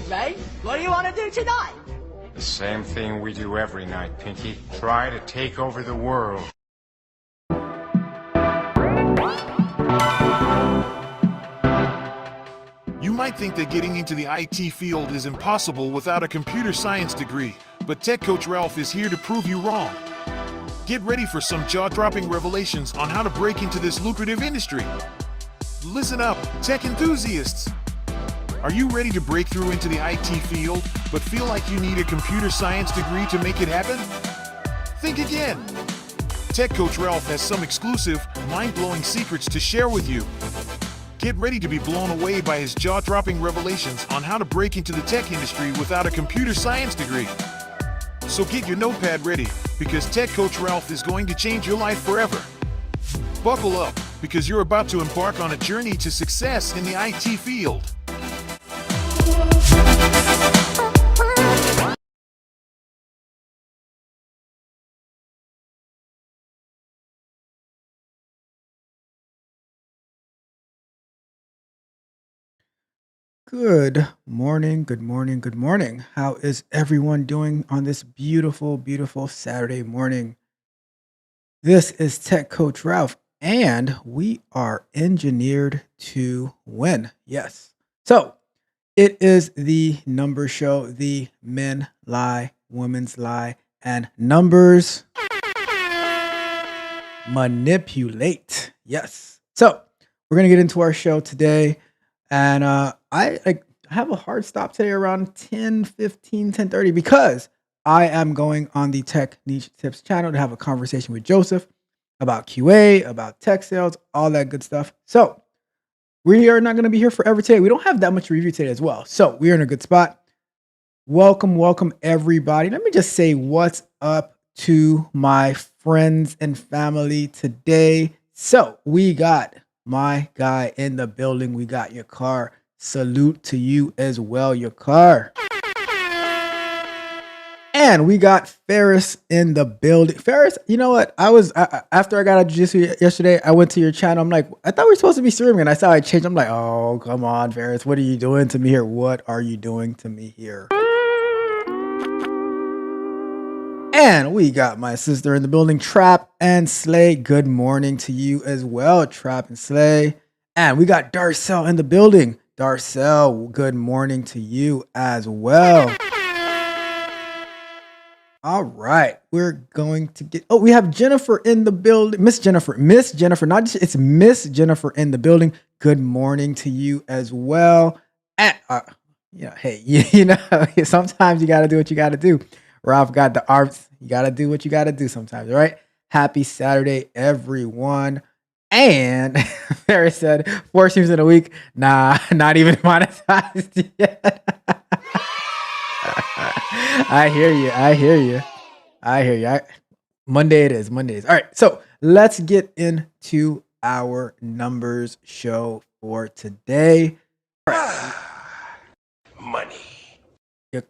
right? What do you want to do tonight? The same thing we do every night, Pinky. Try to take over the world. You might think that getting into the IT field is impossible without a computer science degree, but Tech Coach Ralph is here to prove you wrong. Get ready for some jaw-dropping revelations on how to break into this lucrative industry. Listen up, tech enthusiasts! Are you ready to break through into the IT field, but feel like you need a computer science degree to make it happen? Think again! Tech Coach Ralph has some exclusive, mind-blowing secrets to share with you. Get ready to be blown away by his jaw-dropping revelations on how to break into the tech industry without a computer science degree. So get your notepad ready, because Tech Coach Ralph is going to change your life forever. Buckle up, because you're about to embark on a journey to success in the IT field. Good morning, good morning, good morning. How is everyone doing on this beautiful, beautiful Saturday morning? This is Tech Coach Ralph, and we are engineered to win. Yes. So it is the number show, the men lie, women's lie, and numbers manipulate. Yes. So we're going to get into our show today. And I have a hard stop today around 10:30 because I am going on the Tech Niche Tips channel to have a conversation with Joseph about QA, about tech sales, all that good stuff. So we are not going to be here forever today. We don't have that much review today as well. So we are in a good spot. Welcome, welcome everybody. Let me just say what's up to my friends and family today. So we got my guy in the building. We got your car. Salute to you as well, your car. And we got Ferris in the building. Ferris, you know what? After I got out of jiu-jitsu yesterday, I went to your channel. I'm like, I thought we were supposed to be streaming, and I saw I changed. I'm like, oh, come on, Ferris. What are you doing to me here? What are you doing to me here? And we got my sister in the building, Trap and Slay. Good morning to you as well, Trap and Slay. And we got Darcel in the building. Darcel, good morning to you as well. All right, we're going to get. Oh, we have Jennifer in the building. Miss Jennifer, not just it's Miss Jennifer in the building. Good morning to you as well. And hey, sometimes you got to do what you got to do. Ralph got the arts. You got to do what you got to do sometimes, all right? Happy Saturday, everyone. And Ferris said, 4 streams in a week. Nah, not even monetized yet. I hear you. Monday it is. All right, so let's get into our numbers show for today. All right. Money. Your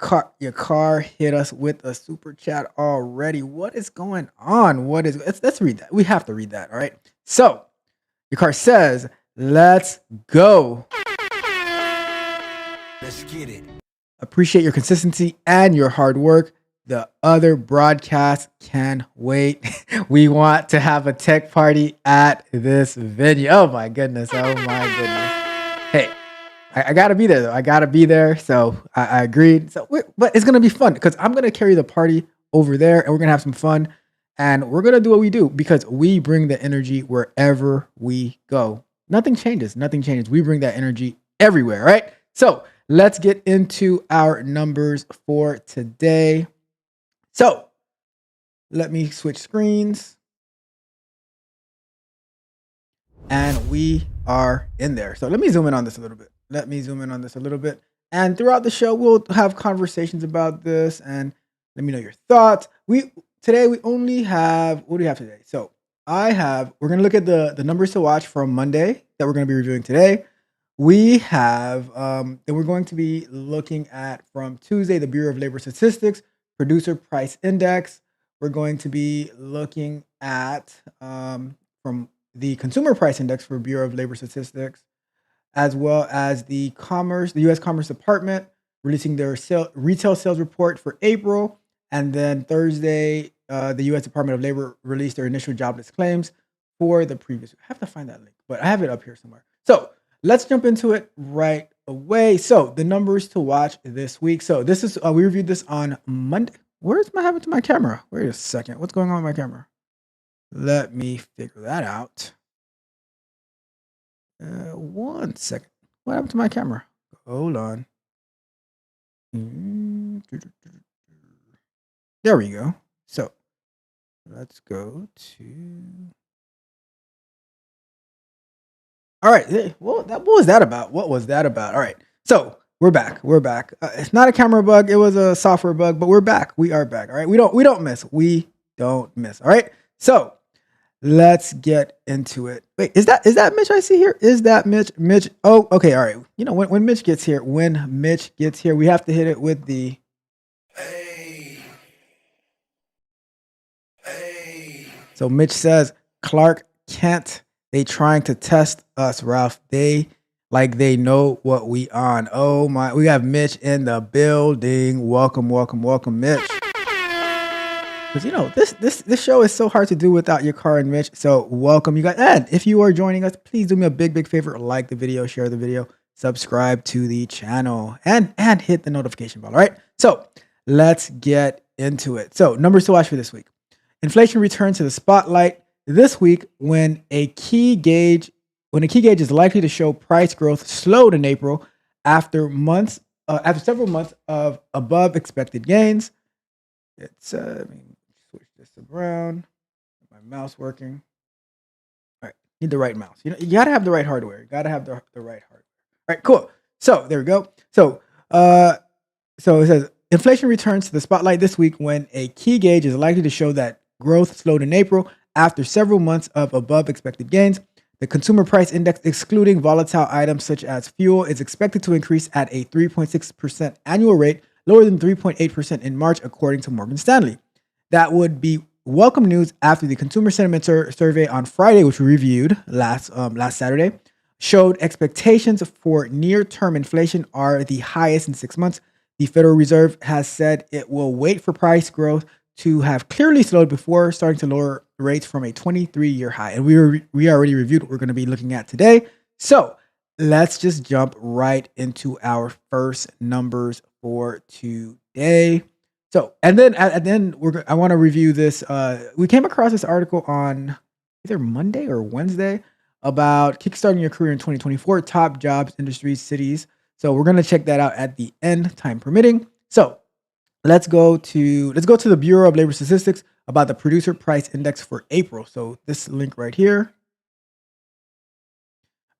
car hit us with a super chat already. What is going on? Let's read that. We have to read that. All right. So your car says, let's go. Let's get it. Appreciate your consistency and your hard work. The other broadcasts can wait. We want to have a tech party at this venue. Oh my goodness. Hey, I gotta be there though. I gotta be there. So I agreed. But it's gonna be fun because I'm gonna carry the party over there and we're gonna have some fun and we're gonna do what we do because we bring the energy wherever we go. Nothing changes. We bring that energy everywhere, right? So let's get into our numbers for today. So let me switch screens. And we are in there. So let me zoom in on this a little bit. And throughout the show, we'll have conversations about this and let me know your thoughts. Today we only have, what do we have today? So we're going to look at the numbers to watch from Monday that we're going to be reviewing today. We have, then we're going to be looking at from Tuesday, the Bureau of Labor Statistics, Producer Price Index. We're going to be looking at from the Consumer Price Index for Bureau of Labor Statistics, as well as the U.S. Commerce Department. releasing their retail sales report for April. And then Thursday, the U.S. Department of Labor released their initial jobless claims for the previous. I have to find that link, but I have it up here somewhere. So let's jump into it right away. So the numbers to watch this week. So this is we reviewed this on Monday. Where's my happened to my camera? Wait a second. What's going on with my camera? Let me figure that out. 1 second. What happened to my camera? Hold on. There we go. So let's go to. All right. What was that about? What was that about? All right. So we're back. We're back. It's not a camera bug. It was a software bug, but we're back. We are back. All right. We don't miss. We don't miss. All right. So let's get into it. Wait, is that Mitch I see here? Is that Mitch? Mitch. Oh, okay. All right. You know, when Mitch gets here, we have to hit it with the. Hey. So Mitch says, Clark Kent, they trying to test us, Ralph. They know what we on. Oh my, we have Mitch in the building. Welcome, Mitch. Because you know this show is so hard to do without your car and Mitch. So welcome, you guys. And if you are joining us, please do me a big favor: like the video, share the video, subscribe to the channel, and hit the notification bell. All right. So let's get into it. So numbers to watch for this week. Inflation returns to the spotlight this week when a key gauge is likely to show price growth slowed in April after several months of above expected gains. It's let me switch this around. My mouse working. All right, need the right mouse. You gotta have the right hardware. You gotta have the right hardware. All right, cool. So there we go. So so it says inflation returns to the spotlight this week when a key gauge is likely to show that growth slowed in April after several months of above expected gains. The consumer price index, excluding volatile items such as fuel, is expected to increase at a 3.6% annual rate, lower than 3.8% in March, according to Morgan Stanley. That would be welcome news after the consumer sentiment survey on Friday, which we reviewed last Saturday, showed expectations for near-term inflation are the highest in 6 months. The Federal Reserve has said it will wait for price growth to have clearly slowed before starting to lower rates from a 23-year high. And we already reviewed what we're going to be looking at today. So let's just jump right into our first numbers for today. So, and then I want to review this. We came across this article on either Monday or Wednesday about kickstarting your career in 2024, top jobs, industries, cities. So we're going to check that out at the end, time permitting. So let's go to the Bureau of Labor Statistics about the producer price index for April. So this link right here.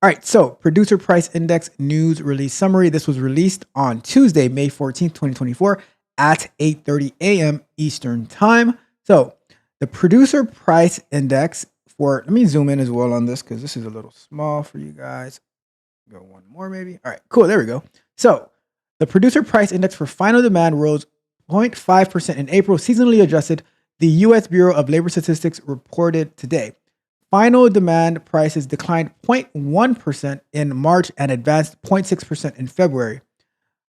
All right, so producer price index news release summary. This was released on Tuesday, May 14th, 2024 at 8:30 a.m. Eastern time. So the producer price index let me zoom in as well on this because this is a little small for you guys. Go one more maybe. All right, cool, there we go. So the producer price index for final demand rose 0.5% in April, seasonally adjusted, the U.S. Bureau of Labor Statistics reported today. Final demand prices declined 0.1% in March and advanced 0.6% in February.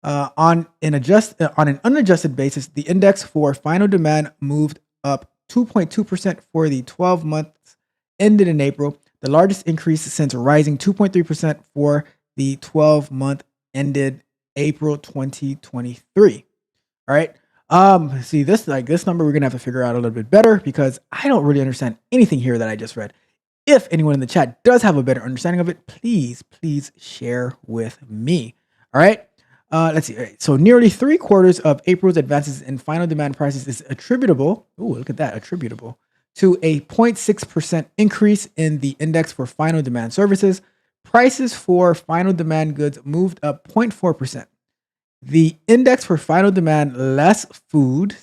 On an unadjusted basis, the index for final demand moved up 2.2% for the 12 months ended in April, the largest increase since rising 2.3% for the 12-month ended April 2023. All right. See this number we're gonna have to figure out a little bit better because I don't really understand anything here that I just read. If anyone in the chat does have a better understanding of it, please share with me. All right. Let's see. All right. So nearly 3/4 of April's advances in final demand prices is attributable. Oh, look at that. Attributable to a 0.6% increase in the index for final demand services. Prices for final demand goods moved up 0.4%. The index for final demand less food,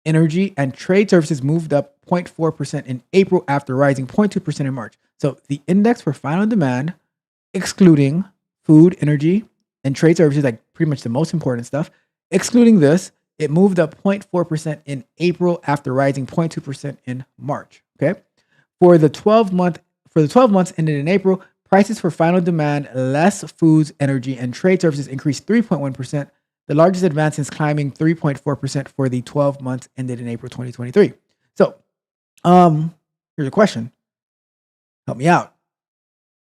energy, and trade services moved up 0.4% in April after rising 0.2% in March. So the index for final demand, excluding food, energy, and trade services, like pretty much the most important stuff, excluding this, it moved up 0.4% in April after rising 0.2% in March. Okay. For the 12 months ended in April, prices for final demand, less foods, energy, and trade services increased 3.1%. the largest advance since climbing 3.4% for the 12 months ended in April 2023. So, here's a question. Help me out.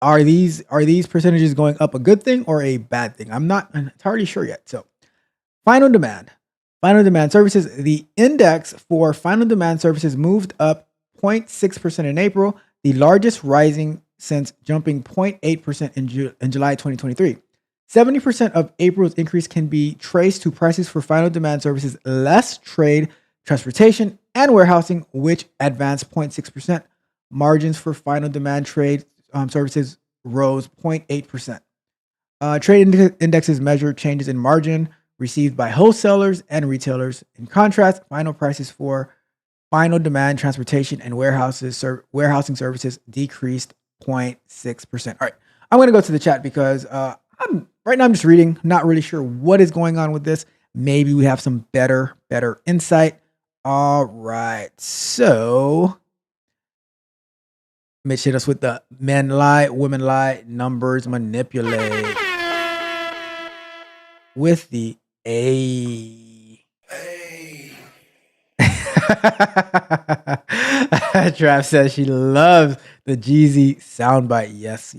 Are these percentages going up a good thing or a bad thing? I'm not entirely sure yet. So, final demand services. The index for final demand services moved up 0.6% in April, the largest rising since jumping 0.8% in July 2023. 70% of April's increase can be traced to prices for final demand services less trade, transportation, and warehousing, which advanced 0.6%. Margins for final demand trade services rose 0.8%. Trade indexes measure changes in margin received by wholesalers and retailers. In contrast, final prices for final demand transportation and warehousing services decreased 0.6%. All right, I'm going to go to the chat because I'm just reading, not really sure what is going on with this. Maybe we have some better insight. All right, so Mitch hit us with the men lie, women lie, numbers manipulate with the A. Trav says she loves the Jeezy soundbite. Yes.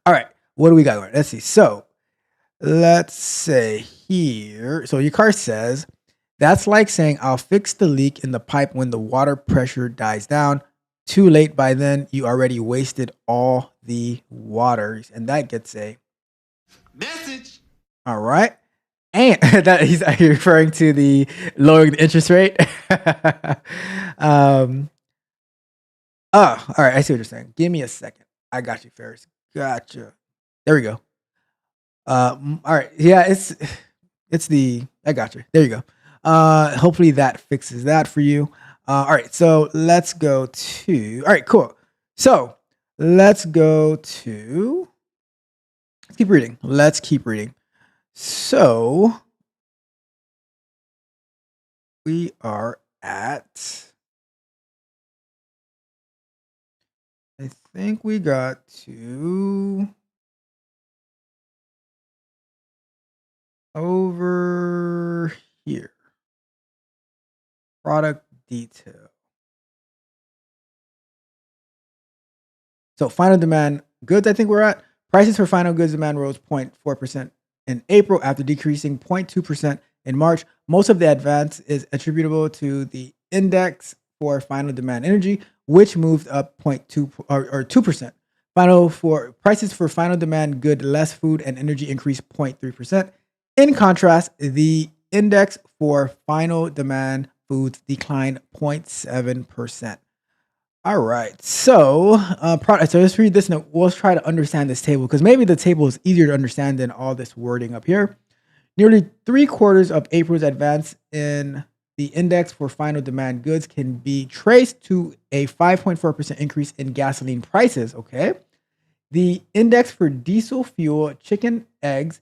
All right, what do we got going? Let's see. So let's say here. So your car says that's like saying I'll fix the leak in the pipe when the water pressure dies down. Too late by then, you already wasted all the waters. And that gets a message. All right. And that he's actually referring to the lowering the interest rate. All right. I see what you're saying. Give me a second. I got you, Ferris. Gotcha. There we go. All right. Yeah, it's the I got you. There you go. Hopefully that fixes that for you. All right, so let's go to. All right, cool. So let's keep reading. So we are at. I think we got to over here. Product detail. So final demand goods, I think we're at. Prices for final goods demand rose 0.4% in April after decreasing 0.2% in March. Most of the advance is attributable to the index for final demand energy, which moved up 0.2 or 2%. Prices for final demand good less food and energy increased 0.3%. In contrast, the index for final demand foods declined 0.7%. All right, so so let's read this and we'll try to understand this table because maybe the table is easier to understand than all this wording up here. Nearly 3/4 of April's advance in the index for final demand goods can be traced to a 5.4% increase in gasoline prices. Okay, the index for diesel fuel, chicken, eggs,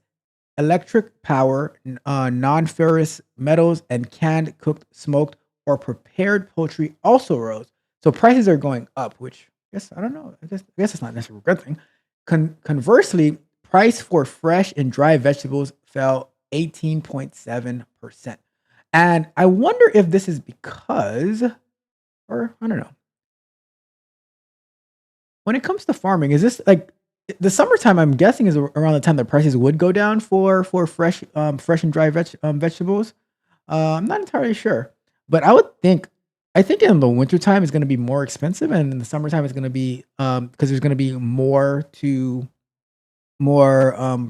electric power, non-ferrous metals, and canned, cooked, smoked, or prepared poultry also rose. So prices are going up, which I guess I don't know. I guess it's not necessarily a good thing. Conversely, price for fresh and dry vegetables fell 18.7%. And I wonder if this is because, or I don't know. When it comes to farming, is this like the summertime? I'm guessing is around the time that prices would go down for fresh and dry vegetables. I'm not entirely sure, but I think in the wintertime it's going to be more expensive, and in the summertime it's going to be because there's going to be more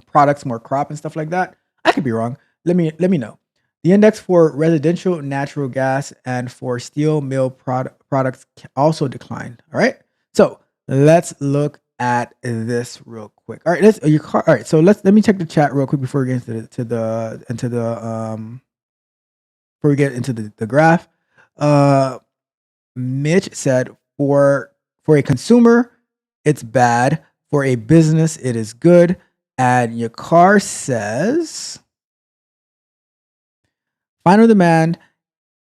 products, more crop and stuff like that. I could be wrong. Let me know. The index for residential natural gas and for steel mill products also declined. All right, so let's look at this real quick. All right, all right, so let me check the chat real quick before we get into the graph. Mitch said for a consumer it's bad, for a business it is good, and your car says final demand,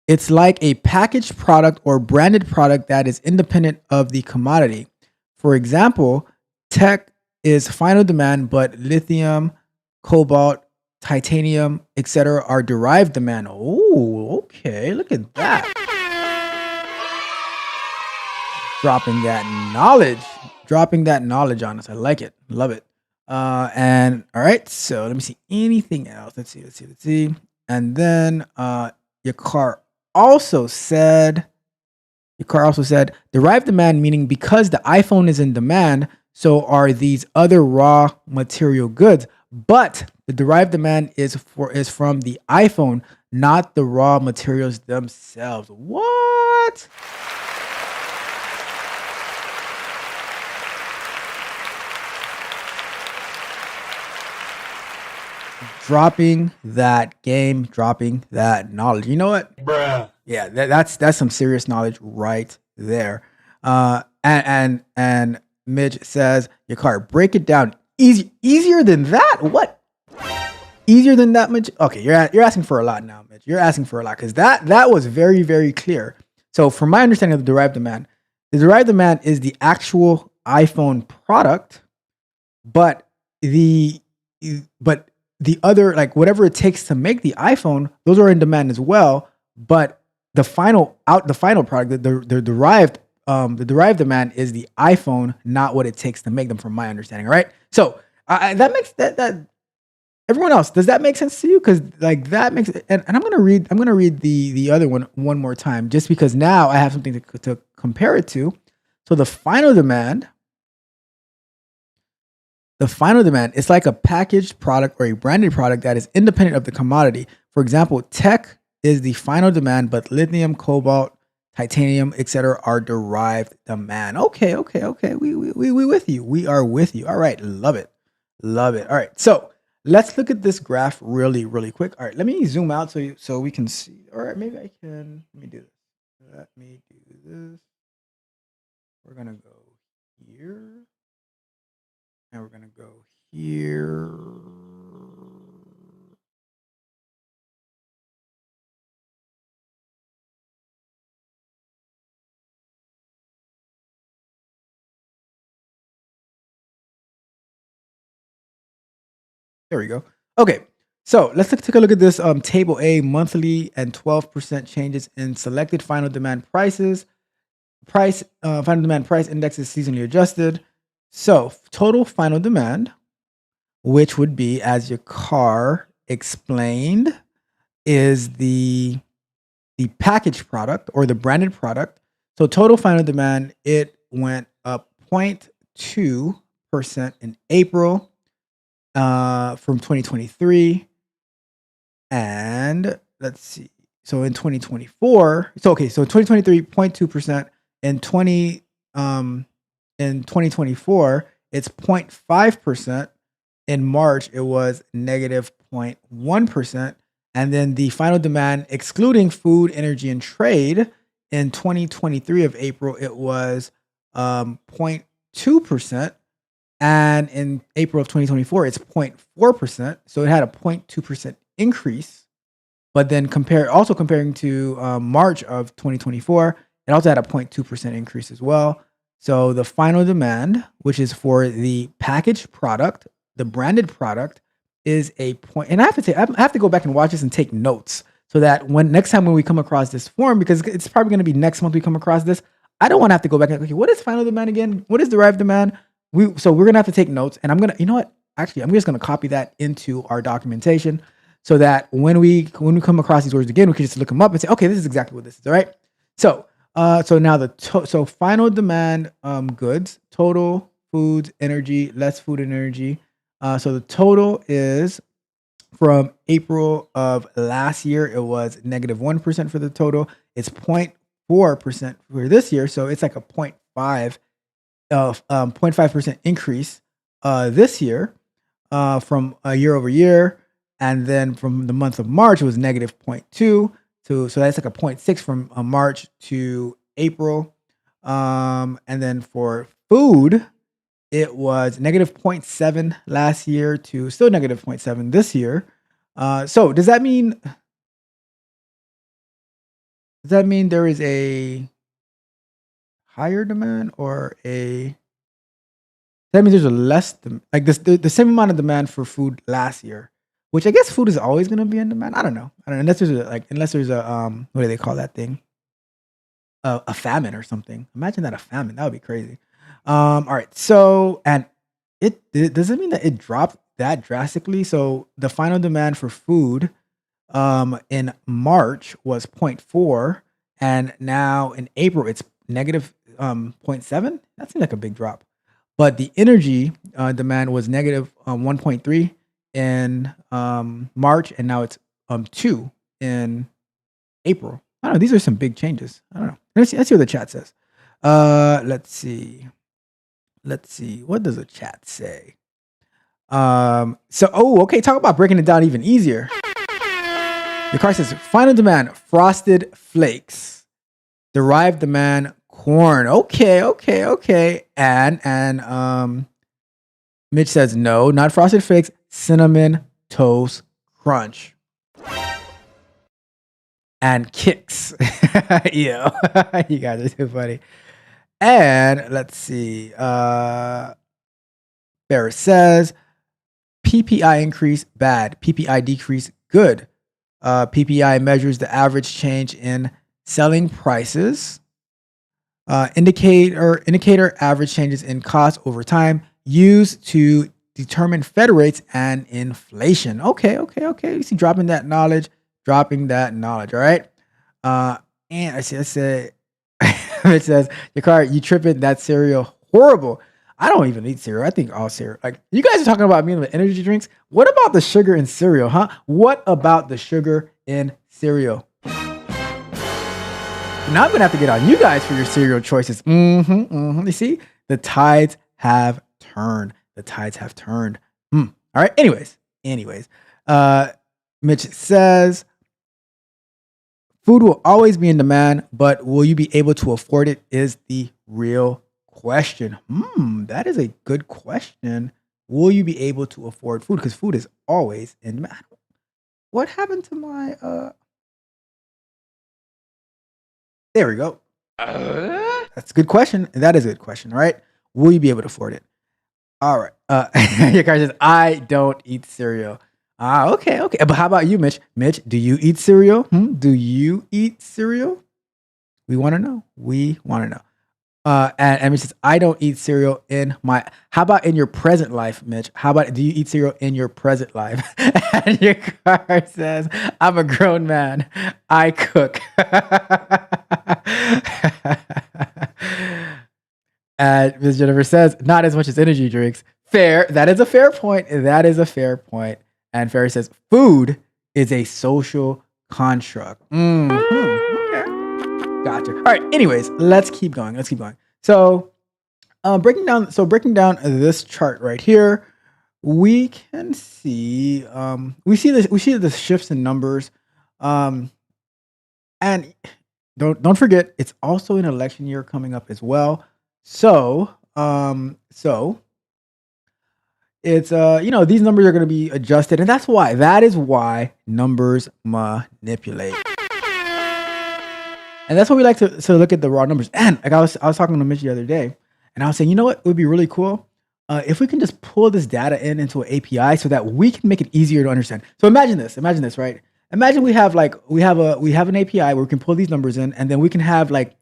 it's like a packaged product or branded product that is independent of the commodity. For example, tech is final demand, but lithium, cobalt, titanium, etc., are derived demand. Oh, okay. Look at that. Dropping that knowledge on us. I like it. Love it. And all right. So let me see anything else. Let's see. And then your car also said derived demand, meaning because the iPhone is in demand, so are these other raw material goods. But the derived demand is from the iPhone, not the raw materials themselves. What? Dropping that game, dropping that knowledge. You know what? Bruh. Yeah, that's some serious knowledge right there. And Midge says, your car, break it down. Easier than that? What? Easier than that, Midge? Okay, you're asking for a lot now, Midge. You're asking for a lot because that was very, very clear. So from my understanding of the derived demand is the actual iPhone product, but the other, like whatever it takes to make the iPhone, those are in demand as well. But the final product, the derived demand is the iPhone, not what it takes to make them, from my understanding. Right? So that makes that everyone else, does that make sense to you? Because like that makes and I'm gonna read the other one more time, just because now I have something to compare it to. So the final demand is like a packaged product or a branded product that is independent of the commodity. For example, tech is the final demand, but lithium, cobalt, titanium, etc. are derived demand. Okay. We with you. We are with you. All right. Love it. All right. So let's look at this graph really, really quick. All right. Let me zoom out so we can see. All right. Maybe I can. Let me do this. We're gonna go here. And we're going to go here. There we go. Okay. So let's take a look at this table A, monthly and 12% changes in selected final demand prices. Final demand price index is seasonally adjusted. So total final demand, which would be, as your car explained, is the packaged product or the branded product. So total final demand, it went up 0.2% in April from 2023. And let's see. So in 2024, so 2023, 0.2%. In 2024, it's 0.5%. In March, it was negative 0.1%. And then the final demand, excluding food, energy, and trade, in 2023 of April, it was 0.2%. And in April of 2024, it's 0.4%. So it had a 0.2% increase. But then comparing to March of 2024, it also had a 0.2% increase as well. So the final demand, which is for the packaged product, the branded product, is a point. And I have to go back and watch this and take notes so that next time we come across this form, because it's probably going to be next month we come across this, I don't want to have to go back and, okay, what is final demand again? What is derived demand? So we're going to have to take notes, and you know what? Actually, I'm just going to copy that into our documentation so that when we come across these words again, we can just look them up and say, okay, this is exactly what this is. All right. So now so final demand goods, total foods, energy, less food and energy. So the total is from April of last year, it was negative 1% for the total. It's 0.4% for this year. So it's like a 0.5% increase this year from year over year. And then from the month of March, it was negative 0.2. So that's like a 0.6 from March to April. And then for food, it was negative 0.7 last year to still negative 0.7 this year. So does that mean there is a higher demand, or that means there's a less like this, the same amount of demand for food last year, which I guess food is always going to be in demand. I don't know. Unless there's a what do they call that thing? A famine or something. Imagine that, a famine. That would be crazy. All right. So, and it doesn't mean that it dropped that drastically. So the final demand for food in March was zero point 0.4, and now in April it's negative zero point 0.7. That seems like a big drop. But the energy demand was negative 1.3 in March, and now it's 2 in April. I don't know. These are some big changes. I don't know. Let's see what the chat says. Let's see. What does the chat say? Okay. Talk about breaking it down even easier. The car says final demand frosted flakes, derived demand corn. Okay. And Mitch says no, not frosted flakes, cinnamon toast crunch. And kicks. Yeah. You guys are too funny. And let's see. Ferris says PPI increase bad, PPI decrease good. PPI measures the average change in selling prices. Indicator average changes in cost over time used to determine Fed rates and inflation. Okay. You see, dropping that knowledge. All right. And I said, it says, your car, you tripping, that cereal horrible. I don't even eat cereal. I think all cereal. Like, you guys are talking about me with energy drinks. What about the sugar in cereal, huh? What about the sugar in cereal? Now I'm gonna have to get on you guys for your cereal choices. You see, the tides have turned. All right. Anyways. Mitch says, food will always be in demand, but will you be able to afford it is the real question. That is a good question. Will you be able to afford food? Because food is always in demand. What happened to my there we go. That's a good question. That is a good question, all right? Will you be able to afford it? All right. Your car says, I don't eat cereal. Okay. But how about you, Mitch? Mitch, do you eat cereal? Do you eat cereal? We want to know. And Mitch says, I don't eat cereal how about in your present life, Mitch? How about, do you eat cereal in your present life? And your car says, I'm a grown man. I cook. And Ms. Jennifer says, not as much as energy drinks. Fair. That is a fair point. And Ferry says, food is a social construct. Okay. Gotcha. All right. Anyways, let's keep going. So, breaking down this chart right here, we can see, we see the shifts in numbers. And don't forget, it's also an election year coming up as well. So it's these numbers are going to be adjusted, and that is why numbers manipulate. And that's why we like to look at the raw numbers. And like I was talking to Mitch the other day, and I was saying, you know what would be really cool? If we can just pull this data into an API so that we can make it easier to understand. So imagine this, right? Imagine we have an API where we can pull these numbers in, and then we can have like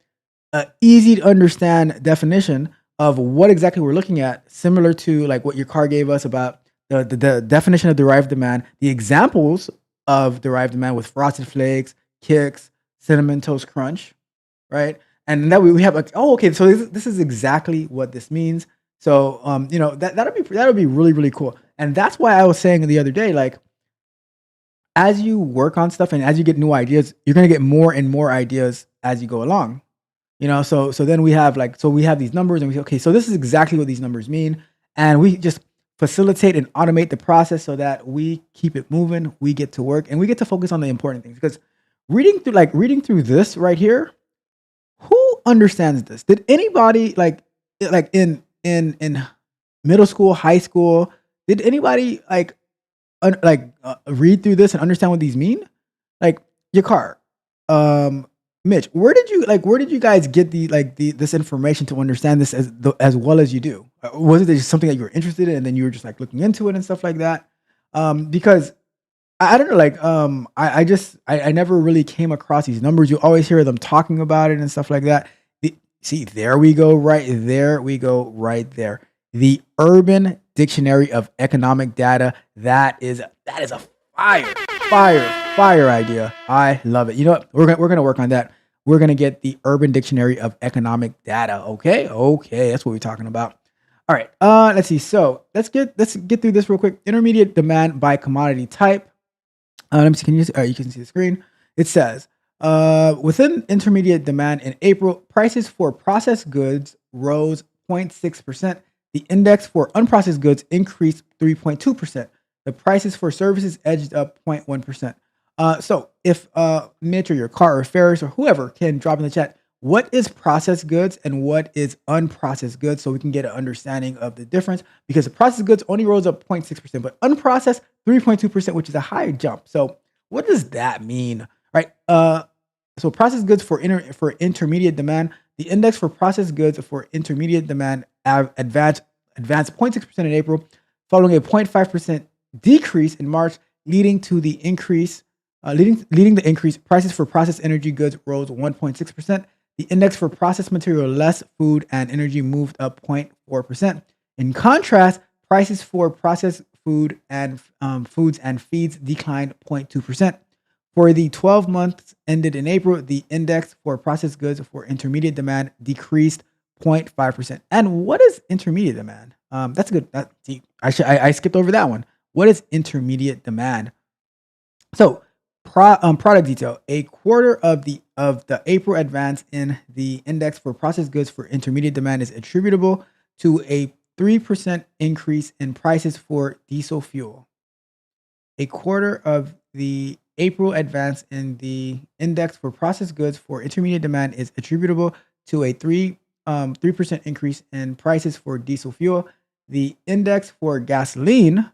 an easy to understand definition of what exactly we're looking at, similar to like what your car gave us about the definition of derived demand, the examples of derived demand with frosted flakes, kicks, cinnamon toast crunch, right? And that we have like, okay, so this is exactly what this means. So that'll be really, really cool. And that's why I was saying the other day, like, as you work on stuff and as you get new ideas, you're gonna get more and more ideas as you go along. So then we have these numbers, and we say, okay, so this is exactly what these numbers mean, and we just facilitate and automate the process so that we keep it moving, we get to work, and we get to focus on the important things. Because reading through this right here, who understands this? Did anybody like in middle school, high school, did anybody read through this and understand what these mean? Like, your car, Mitch, where did you guys get this information to understand this as well as you do? Was it just something that you were interested in and then you were just like looking into it and stuff like that? Because I don't know, like I never really came across these numbers. You always hear them talking about it and stuff like that. See, there we go, right there. We go right there. The Urban Dictionary of Economic Data. That is a fire idea. I love it. You know what? We're gonna work on that. We're gonna get the Urban Dictionary of Economic Data. Okay, that's what we're talking about. All right. Let's see. So let's get through this real quick. Intermediate demand by commodity type. Let me see. Can you? You can see the screen. It says, within intermediate demand in April, prices for processed goods rose 0.6%. The index for unprocessed goods increased 3.2%. The prices for services edged up 0.1%. So if Mitch or your car or Ferris or whoever can drop in the chat, what is processed goods and what is unprocessed goods, so we can get an understanding of the difference, because the processed goods only rose up 0.6%, but unprocessed 3.2%, which is a high jump. So what does that mean? Right? So processed goods for intermediate demand, the index for processed goods for intermediate demand advanced 0.6% in April, following a 0.5% decrease in March, leading the increase. Prices for processed energy goods rose 1.6%. The index for processed material less food and energy moved up 0.4%. In contrast, prices for processed food and foods and feeds declined 0.2%. For the 12 months ended in April, the index for processed goods for intermediate demand decreased 0.5%. And what is intermediate demand? That's a good. I skipped over that one. What is intermediate demand? So, product detail: a quarter of the April advance in the index for processed goods for intermediate demand is attributable to a 3% increase in prices for diesel fuel. A quarter of the April advance in the index for processed goods for intermediate demand is attributable to a 3% increase in prices for diesel fuel. The index for gasoline,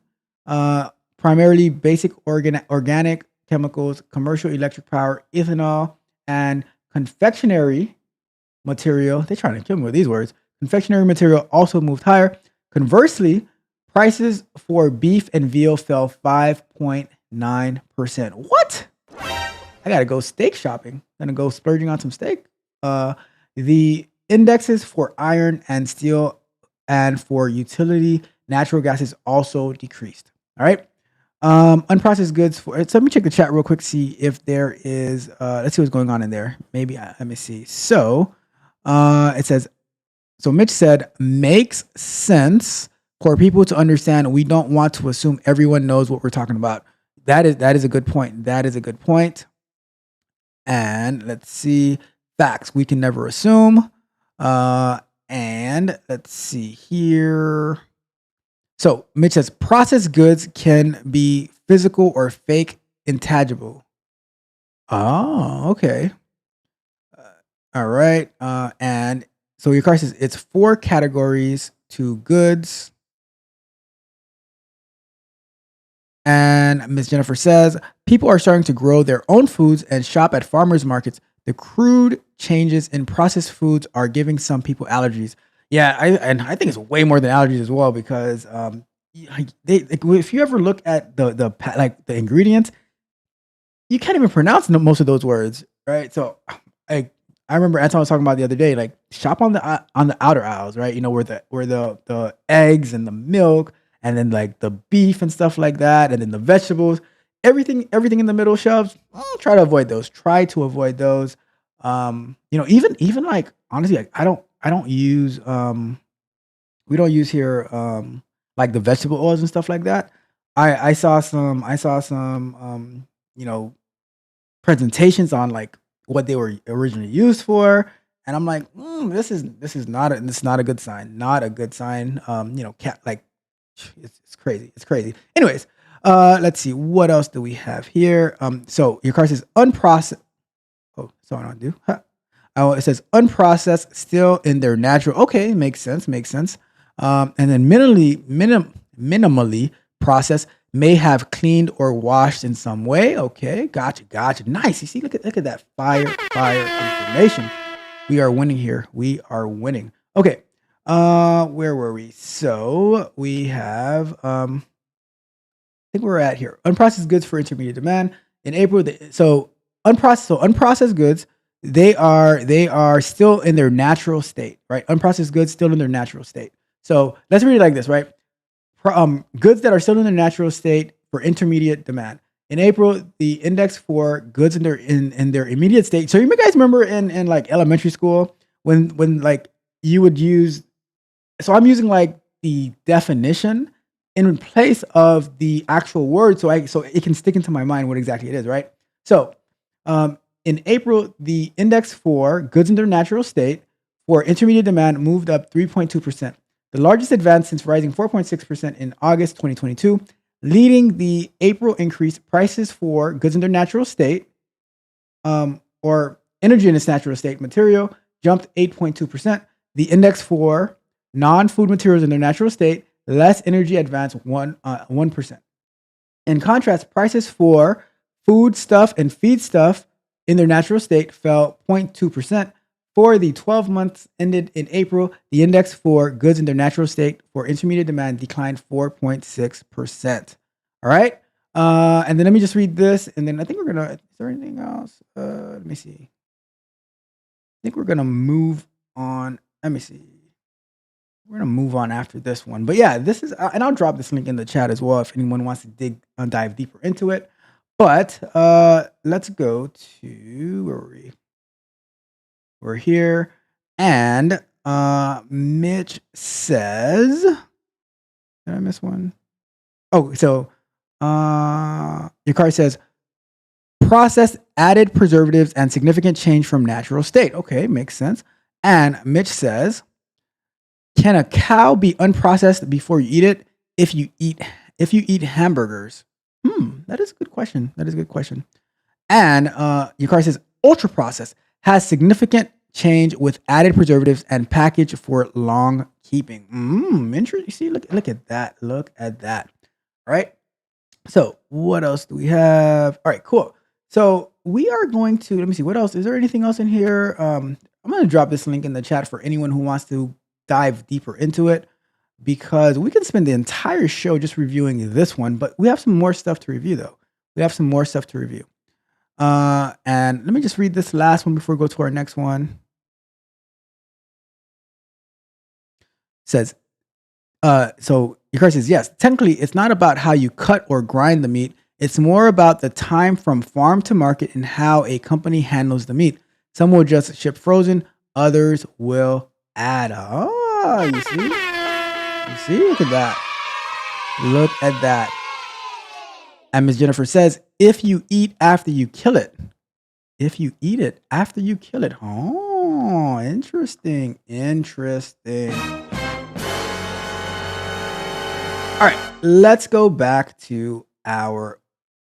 primarily basic organic chemicals, commercial electric power, ethanol, and confectionery material. They're trying to kill me with these words. Confectionery material also moved higher. Conversely, prices for beef and veal fell 5.9%. What? I gotta go steak shopping. Gonna go splurging on some steak. The indexes for iron and steel and for utility natural gases also decreased. All right. Unprocessed goods so let me check the chat real quick, see if there is let's see what's going on in there. Maybe let me see. So it says, so Mitch said, makes sense for people to understand. We don't want to assume everyone knows what we're talking about. That is a good point. That is a good point. And let's see. Facts. We can never assume. And let's see here. So Mitch says processed goods can be physical or fake, intangible. Oh, okay. All right. And so your car says it's 4 categories to goods. And Miss Jennifer says people are starting to grow their own foods and shop at farmers markets. The crude changes in processed foods are giving some people allergies. Yeah, I think it's way more than allergies as well, because if you ever look at the ingredients, you can't even pronounce most of those words, right? So I remember Anton was talking about the other day, like shop on the outer aisles, right? You know, where the eggs and the milk, and then like the beef and stuff like that, and then the vegetables, everything in the middle shelves. Try to avoid those. Try to avoid those. You know, even like honestly, like I don't use we don't use here like the vegetable oils and stuff like that. I saw some you know, presentations on like what they were originally used for, and I'm like, this is not a good sign. Not a good sign. You know, it's crazy. It's crazy. Anyways, let's see what else do we have here. So your car says unprocessed. Oh, sorry, I don't do. Huh. Oh, it says unprocessed, still in their natural. Okay, makes sense. And then minimally processed may have cleaned or washed in some way. Okay, gotcha. Nice. You see, look at that fire information. We are winning here. We are winning. Okay. Where were we? So we have think we're at here. Unprocessed goods for intermediate demand in April. Unprocessed goods, they are still in their natural state, right? Unprocessed goods still in their natural state. So let's read it like this, right? Goods that are still in their natural state for intermediate demand. In April, the index for goods in their immediate state. So you guys remember in like elementary school when like you would use. So I'm using like the definition in place of the actual word, so it can stick into my mind what exactly it is, right? So in April, the index for goods in their natural state for intermediate demand moved up 3.2%, the largest advance since rising 4.6% in August 2022. Leading the April increase, prices for goods in their natural state, or energy in its natural state material, jumped 8.2%. The index for non-food materials in their natural state, less energy, advanced 1%. In contrast, prices for food stuff and feed stuff in their natural state fell 0.2%. For the 12 months ended in April, the index for goods in their natural state for intermediate demand declined 4.6%. All right. And then let me just read this. And then I think is there anything else? Let me see. I think we're going to move on. Let me see. We're going to move on after this one. But yeah, this is, and I'll drop this link in the chat as well if anyone wants to dive deeper into it. But let's go to, where were we? We're here, and Mitch says, did I miss one? Oh, so your card says, processed added preservatives and significant change from natural state. Okay, makes sense. And Mitch says, can a cow be unprocessed before you eat it? If you eat hamburgers? That is a good question. And your card says, ultra processed has significant change with added preservatives and packaged for long keeping. Interesting. See, look at that. Look at that. All right. So what else do we have? All right, cool. So we are going to, let me see, what else? Is there anything else in here? I'm going to drop this link in the chat for anyone who wants to dive deeper into it, because we can spend the entire show just reviewing this one, but we have some more stuff to review though. And let me just read this last one before we go to our next one. It says, so your card says, yes, technically it's not about how you cut or grind the meat. It's more about the time from farm to market and how a company handles the meat. Some will just ship frozen, others will add. Oh, you see, look at that. And Ms. Jennifer says, if you eat after you kill it. Oh, interesting. All right, let's go back to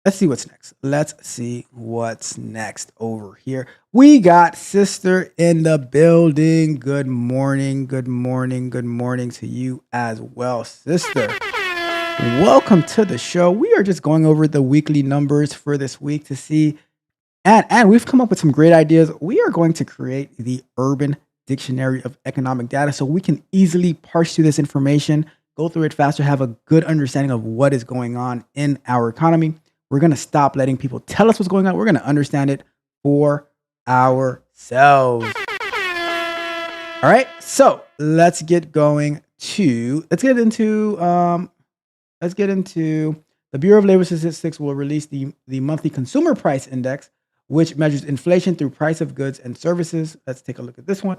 let's see what's next over here. We got sister in the building. Good morning to you as well, sister. Welcome to the show. We are just going over the weekly numbers for this week to see, and we've come up with some great ideas. We are going to create the Urban Dictionary of Economic Data so we can easily parse through this information, go through it faster, have a good understanding of what is going on in our economy. We're going to stop letting people tell us what's going on. We're going to understand it for ourselves. All right. So let's get into the Bureau of Labor Statistics will release the monthly consumer price index, which measures inflation through price of goods and services. Let's take a look at this one.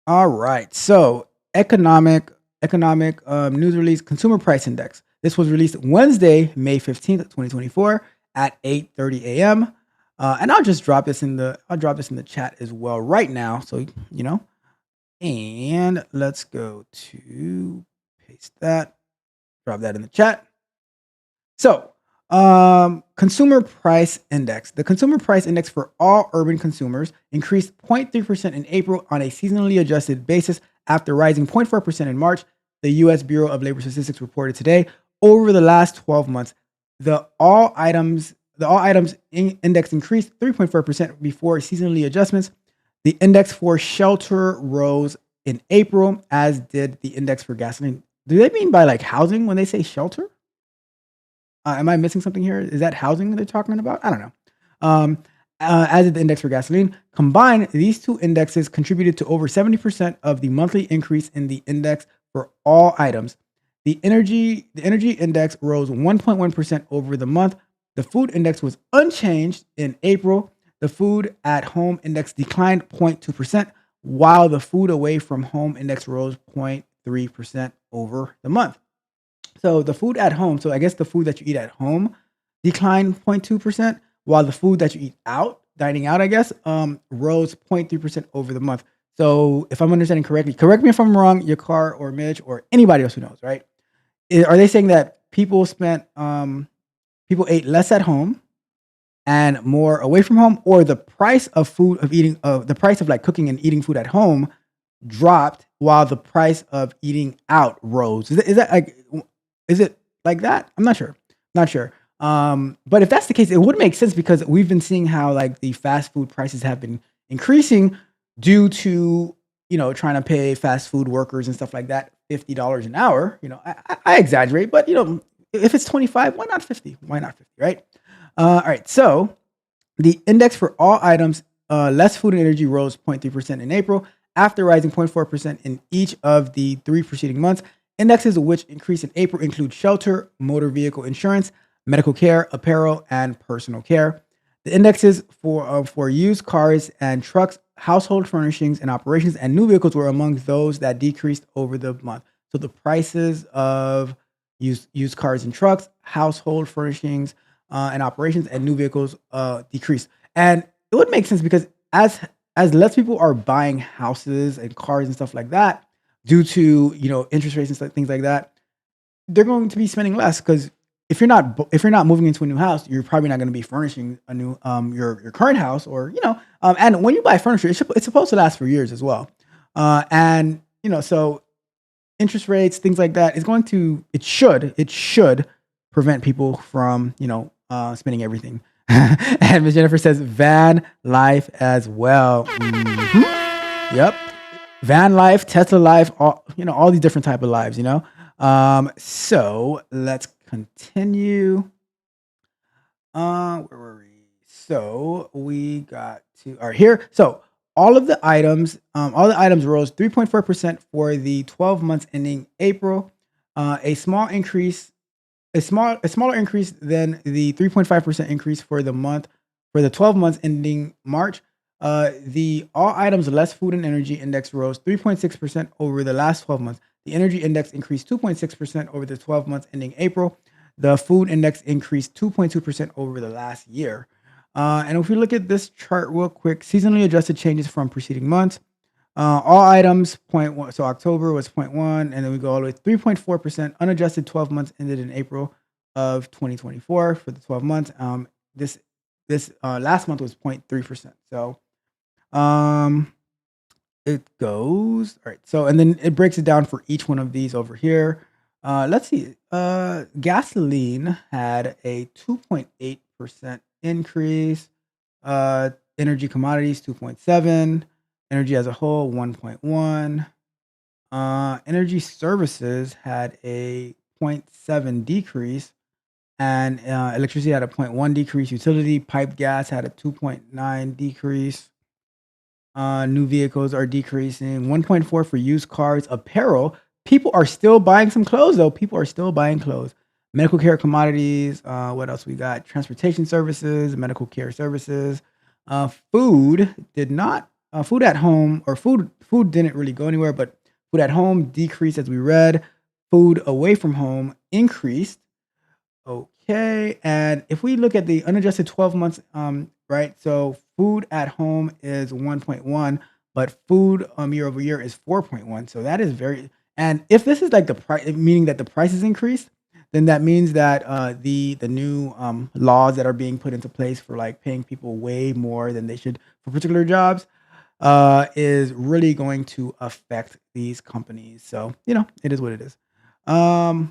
All right. So economic news release, consumer price index. This was released Wednesday, May 15th, 2024 at 8:30 a.m. And I'll drop this in the chat as well right now. So, and let's go to paste that, drop that in the chat. So, consumer price index. The consumer price index for all urban consumers increased 0.3% in April on a seasonally adjusted basis after rising 0.4% in March. The U.S. Bureau of Labor Statistics reported today. Over the last 12 months, the all items index increased 3.4% before seasonally adjustments. The index for shelter rose in April, as did the index for gasoline. do they mean by like housing when they say shelter? Am I missing something here? Is that housing they're talking about? I don't know. Um, as did the index for gasoline. Combined, these two indexes contributed to over 70% of the monthly increase in the index for all items. The energy index rose 1.1% over the month. The food index was unchanged in April. The food at home index declined 0.2%, while the food away from home index rose 0.3% over the month. So the food at home, so I guess the food that you eat at home declined 0.2%, while the food that you eat out, dining out, I guess, rose 0.3% over the month. So if I'm understanding correctly, correct me if I'm wrong, your car or Mitch or anybody else who knows, right? Are they saying that people ate less at home and more away from home, or the price of food of eating the price of like cooking and eating food at home dropped while the price of eating out rose? Is it like that? I'm not sure. Not sure. But if that's the case, it would make sense because we've been seeing how like the fast food prices have been increasing due to trying to pay fast food workers and stuff like that $50 an hour. I exaggerate, but if it's 25, why not 50? Why not 50? Right? All right. So the index for all items, less food and energy, rose 0.3% in April after rising 0.4% in each of the three preceding months. Indexes which increased in April include shelter, motor vehicle insurance, medical care, apparel, and personal care. The indexes for used cars and trucks, household furnishings and operations, and new vehicles were among those that decreased over the month. So the prices of used cars and trucks, household furnishings and operations, and new vehicles decreased. And it would make sense because as less people are buying houses and cars and stuff like that, due to interest rates and things like that, they're going to be spending less because if you're not moving into a new house, you're probably not going to be furnishing a new your current house or and when you buy furniture, it's supposed to last for years as well, and so interest rates, things like that, it should prevent people from spending everything. And Miss Jennifer says van life as well. Yep. Van life, Tesla life, all these different type of lives. So let's continue. Where were we? So we got to all right here. So all the items rose 3.4% for the 12 months ending April. A smaller increase than the 3.5% increase for the 12 months ending March. The all items less food and energy index rose 3.6% over the last 12 months. The energy index increased 2.6% over the 12 months ending April. The food index increased 2.2% over the last year. And if we look at this chart real quick, seasonally adjusted changes from preceding months. All items 0.1. So October was 0.1, and then we go all the way to 3.4%. Unadjusted 12 months ended in April of 2024 for the 12 months. This last month was 0.3%. So it goes all right. So and then it breaks it down for each one of these over here. Let's see. Gasoline had a 2.8% increase. Energy commodities 2.7. Energy as a whole 1.1. Energy services had a 0.7 decrease, and electricity had a 0.1 decrease. Utility piped gas had a 2.9 decrease. New vehicles are decreasing 1.4 for used cars. Apparel, people are still buying some clothes though. People are still buying clothes. Medical care commodities. What else we got? Transportation services, medical care services. Food did not. Food at home or food didn't really go anywhere, but food at home decreased as we read. Food away from home increased. Okay, and if we look at the unadjusted 12 months, right? So food at home is 1.1, but food year over year is 4.1. So that is very. And if this is like the price, meaning that the price is increased, then that means that the new laws that are being put into place for like paying people way more than they should for particular jobs is really going to affect these companies. So it is what it is. All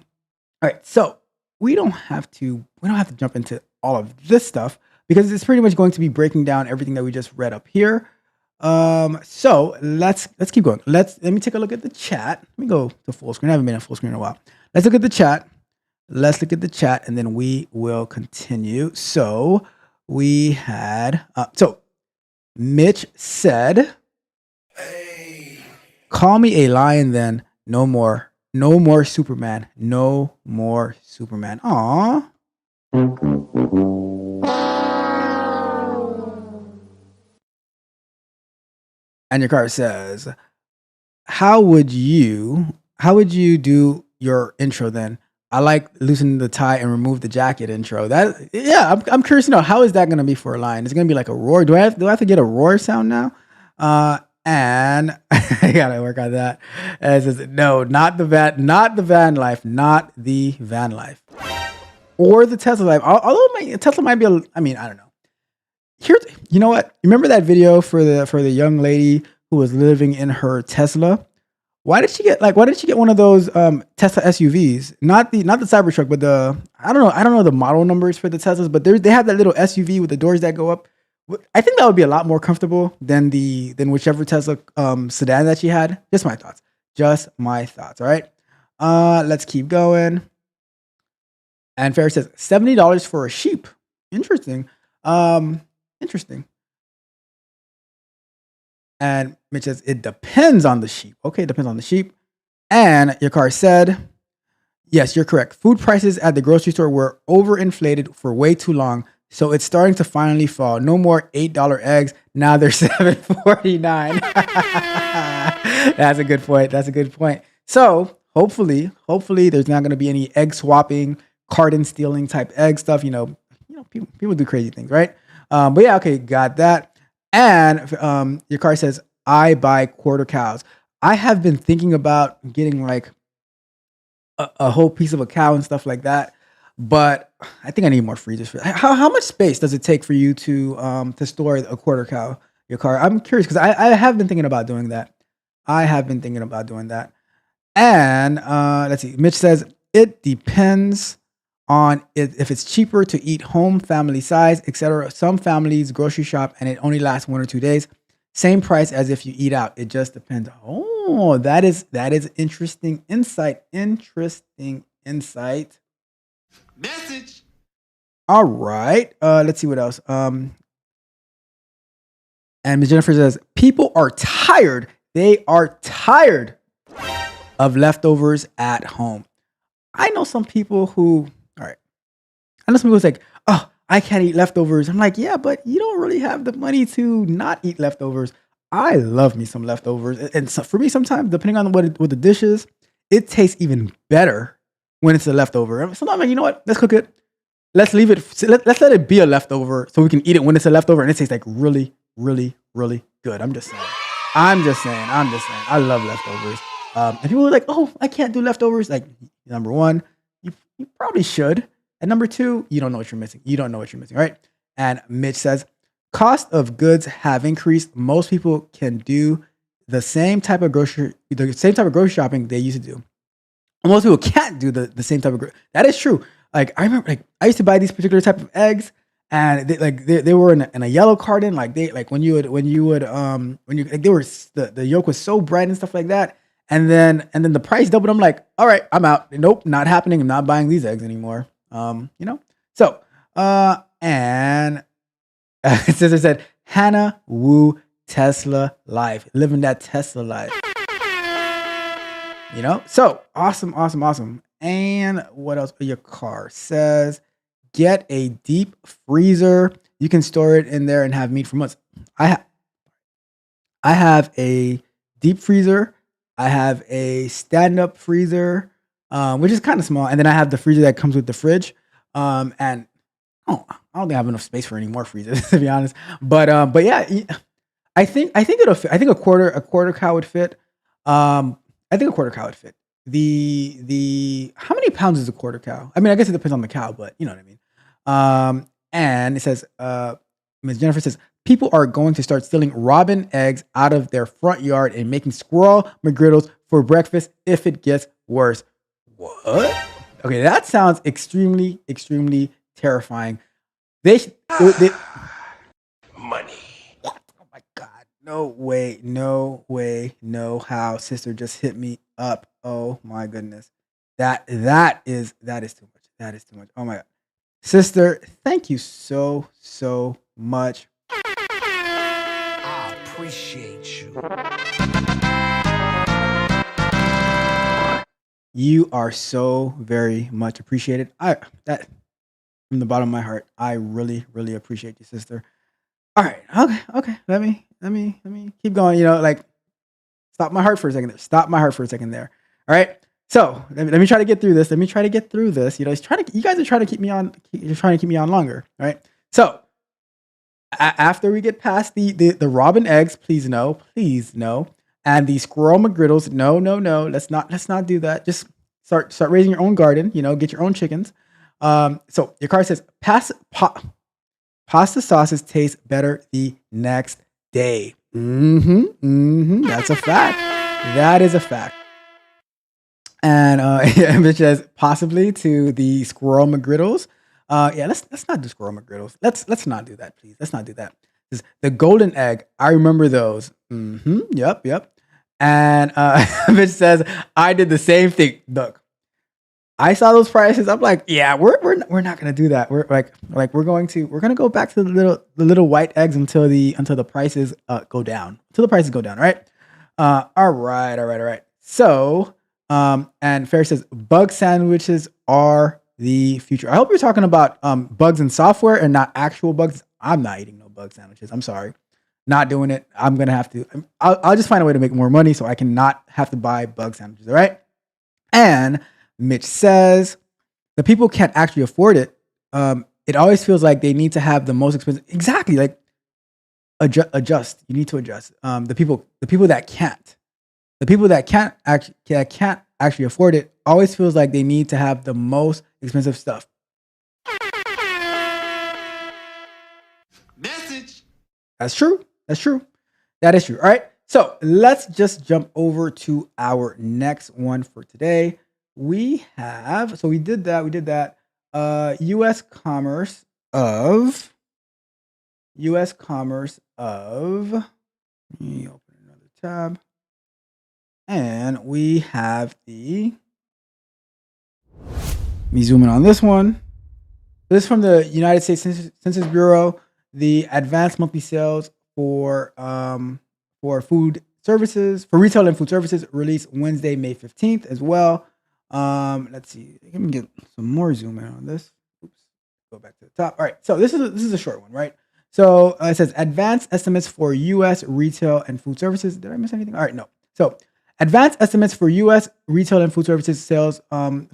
right, so we don't have to jump into all of this stuff because it's pretty much going to be breaking down everything that we just read up here. So let's keep going. Let me take a look at the chat. Let me go to full screen. I haven't been in full screen in a while. Let's look at the chat. Let's look at the chat, and then we will continue. So we had so Mitch said, "Hey, call me a lion, then no more, no more Superman, no more Superman." Aw. And your card says, how would you do your intro then? I like loosen the tie and remove the jacket intro. That yeah, I'm curious to know how is that gonna be for a lion? Is it gonna be like a roar? Do I have to get a roar sound now? And I gotta work on that. And it says no, not the van life, not the van life, or the Tesla life. Although Tesla might be I mean, I don't know. Here's you know what? You remember that video for the young lady who was living in her Tesla? Why did she get one of those Tesla SUVs? Not the Cybertruck, but the I don't know the model numbers for the Teslas, but they have that little SUV with the doors that go up. I think that would be a lot more comfortable than whichever Tesla sedan that she had. Just my thoughts. All right. Let's keep going. And Ferris says $70 for a sheep. Interesting. Interesting. And Mitch says, it depends on the sheep. Okay, it depends on the sheep. And your car said, yes, you're correct. Food prices at the grocery store were overinflated for way too long. So it's starting to finally fall. No more $8 eggs. Now they're $7.49. That's a good point. So hopefully there's not going to be any egg swapping, carton stealing type egg stuff. You know, people do crazy things, right? But yeah, okay, got that. And your car says, I buy quarter cows. I have been thinking about getting like a whole piece of a cow and stuff like that. But I think I need more freezers for that. How much space does it take for you to store a quarter cow, your car? I'm curious because I have been thinking about doing that. And let's see. Mitch says, it depends on if it's cheaper to eat home, family size, etc. Some families grocery shop and it only lasts 1 or 2 days. Same price as if you eat out. It just depends. Oh, that is interesting insight. Message. All right. Let's see what else. And Ms. Jennifer says, people are tired. They are tired of leftovers at home. I know some people who it's like, oh, I can't eat leftovers. I'm like, yeah, but you don't really have the money to not eat leftovers. I love me some leftovers. And so for me, sometimes, depending on what the dish is, it tastes even better when it's a leftover. Sometimes I'm like, you know what? Let's cook it. Let's leave it. Let's let it be a leftover so we can eat it when it's a leftover and it tastes like really, really, really good. I'm just saying. I love leftovers. And people are like, oh, I can't do leftovers. Like, number one, you probably should. And number two, you don't know what you're missing. Right? And Mitch says, cost of goods have increased. Most people can do the same type of grocery shopping they used to do. And most people can't do the same type of that is true. Like I remember, like I used to buy these particular type of eggs, and they were in a yellow carton. Like the yolk was so bright and stuff like that. And then the price doubled. I'm like, all right, I'm out. Nope, not happening. I'm not buying these eggs anymore. So, and Sister said, Hannah Wu Tesla life, living that Tesla life, so awesome. And what else? Your car says, get a deep freezer. You can store it in there and have meat for months. I have a deep freezer. I have a stand-up freezer, which is kind of small, and then I have the freezer that comes with the fridge. And I don't think I have enough space for any more freezers, to be honest. But yeah, I think it'll fit. I think a quarter cow would fit. I think a quarter cow would fit. The how many pounds is a quarter cow? I mean, I guess it depends on the cow, but you know what I mean. And it says, Ms. Jennifer says, people are going to start stealing robin eggs out of their front yard and making squirrel McGriddles for breakfast if it gets worse. What? Okay, that sounds extremely, extremely terrifying. Money. What? Oh my God. No way, no way, no how. Sister just hit me up. Oh my goodness. That is too much. That is too much. Oh my god. Sister, thank you so much. I appreciate you. You are so very much appreciated. I that from the bottom of my heart, I really appreciate you, sister. All right. Okay. Let me keep going. Like stop my heart for a second there. Stop my heart for a second there. All right. So let me try to get through this. Let me try to get through this. You guys are trying to keep me on. You're trying to keep me on longer. All right. So after we get past the robin eggs, please no, and the squirrel McGriddles, no. Let's not do that. Just start raising your own garden. Get your own chickens. So your card says pasta sauces taste better the next day. That's a fact. That is a fact. And which says possibly to the squirrel McGriddles. Yeah, let's not do squirrel McGriddles. Let's not do that, please. Let's not do that. The golden egg. I remember those. Yep. And which says I did the same thing. Look, I saw those prices. I'm like, yeah, we're not gonna do that. We're we're gonna go back to the little white eggs until the prices go down. Until the prices go down. Right. All right. So and Fair says bug sandwiches are the future. I hope you're talking about bugs in software and not actual bugs. I'm not eating no bug sandwiches. I'm sorry. Not doing it. I'm gonna have to. I'll just find a way to make more money so I can not have to buy bug sandwiches. All right. And Mitch says the people can't actually afford it. It always feels like they need to have the most expensive. Exactly. Like adjust. You need to adjust. The people that can't. The people that can't actually afford it always feels like they need to have the most expensive stuff. Message. That's true. That is true. All right. So let's just jump over to our next one for today. We did that. U.S. commerce of. Let me open another tab. And we have let me zoom in on this one. This is from the United States Census Bureau. The advanced monthly sales for food services, for retail and food services, released Wednesday, May 15th as well. Let's see. Let me get some more zoom in on this. Oops. Go back to the top. All right. So this is a short one, right? So it says advanced estimates for U.S. retail and food services. Did I miss anything? All right. No. So advanced estimates for U.S. retail and food services sales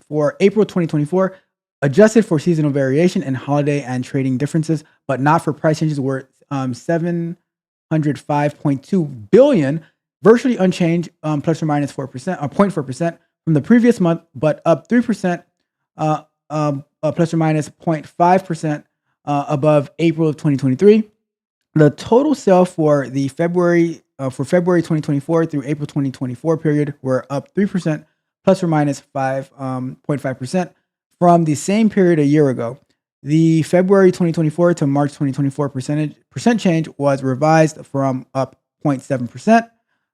for April 2024, adjusted for seasonal variation and holiday and trading differences, but not for price changes, were $705.2 billion, virtually unchanged, plus or minus 4%, or 0.4% from the previous month, but up 3%, plus or minus 0.5% above April of 2023. The total sale for the February 2024 through April 2024 period were up 3%, plus or minus 5.5% from the same period a year ago. The February 2024 to March 2024 percent change was revised from up 0.7%,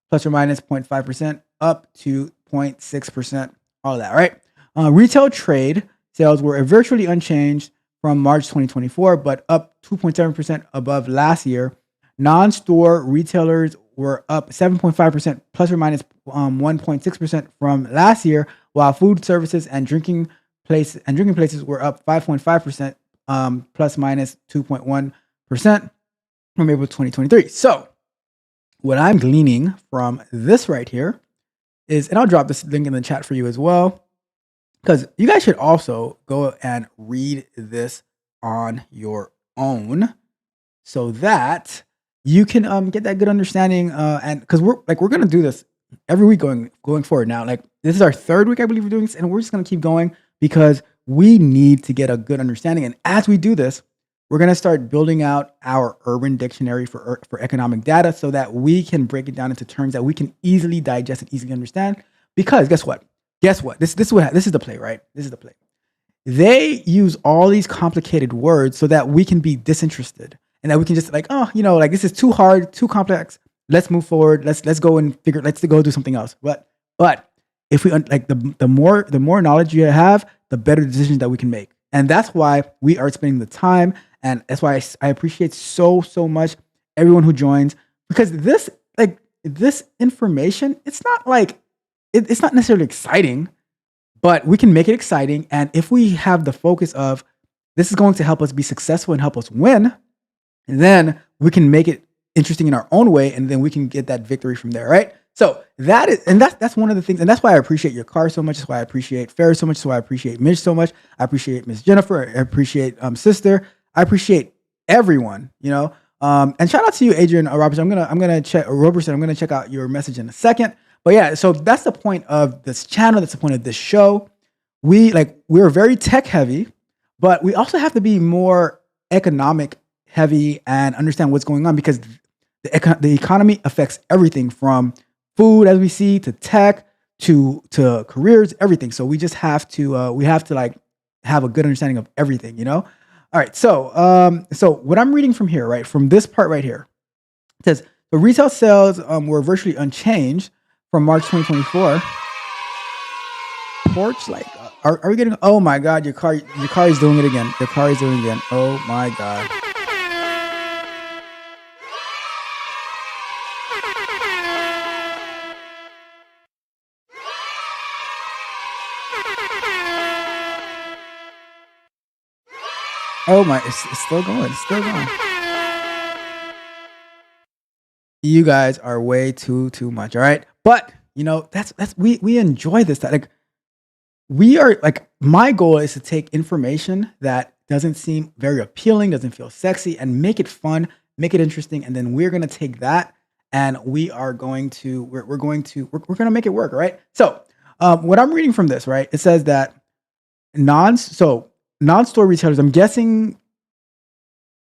plus or minus 0.5%, up to 0.6%. All of that, right? Retail trade sales were virtually unchanged from March 2024, but up 2.7% above last year. Non-store retailers were up 7.5%, plus or minus 1.6% from last year, while food services and drinking places were up 5.5%, plus minus 2.1% from April 2023. So, what I'm gleaning from this right here is, and I'll drop this link in the chat for you as well, because you guys should also go and read this on your own, so that you can get that good understanding. And because we're gonna do this every week going forward. Now, like this is our third week, I believe, we're doing this, and we're just gonna keep going because we need to get a good understanding. And as we do this, we're gonna start building out our urban dictionary for economic data, so that we can break it down into terms that we can easily digest and easily understand. Because guess what? This is the play, right? This is the play. They use all these complicated words so that we can be disinterested, and that we can just like, this is too hard, too complex. let's move forward. Let's go and figure. Let's go do something else. But if we like the more knowledge you have, the better decisions that we can make. And that's why we are spending the time, and that's why I appreciate so much everyone who joins, because this information, it's not like it's not necessarily exciting, but we can make it exciting. And if we have the focus of this is going to help us be successful and help us win, then we can make it interesting in our own way, and then we can get that victory from there, right? So that's one of the things, and that's why I appreciate your car so much. That's why I appreciate Ferris so much. That's why I appreciate Mitch so much. I appreciate Miss Jennifer. I appreciate Sister. I appreciate everyone, and shout out to you, Adrian Robertson. I'm gonna check Robertson. I'm gonna check out your message in a second. But yeah, so that's the point of this channel. That's the point of this show. We're very tech heavy, but we also have to be more economic heavy and understand what's going on, because the economy affects everything from food, as we see, to tech, to careers, everything. So we just have to like have a good understanding of everything, All right. So what I'm reading from here, right, from this part right here, it says the retail sales were virtually unchanged from March 2024. Porch, are we getting? Oh my God, your car is doing it again. Your car is doing it again. Oh my God. Oh my, it's still going. It's still going. You guys are way too much. All right. But that's we enjoy this. That we are my goal is to take information that doesn't seem very appealing, doesn't feel sexy, and make it fun, make it interesting. And then we're gonna take that and we're going to make it work. All right. So what I'm reading from this, right? It says that non-store retailers, I'm guessing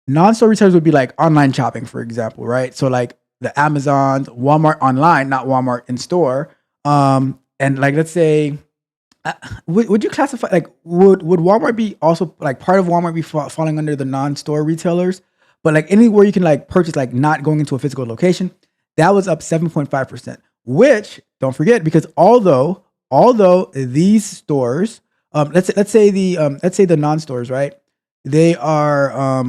non-store retailers would be like online shopping, for example, right? So like the Amazons, Walmart online, not Walmart in store. And let's say, would you classify would Walmart be also like part of Walmart be falling under the non-store retailers? But like anywhere you can purchase, not going into a physical location, that was up 7.5%. Which, don't forget, because although these stores, let's say the non-stores, right? They are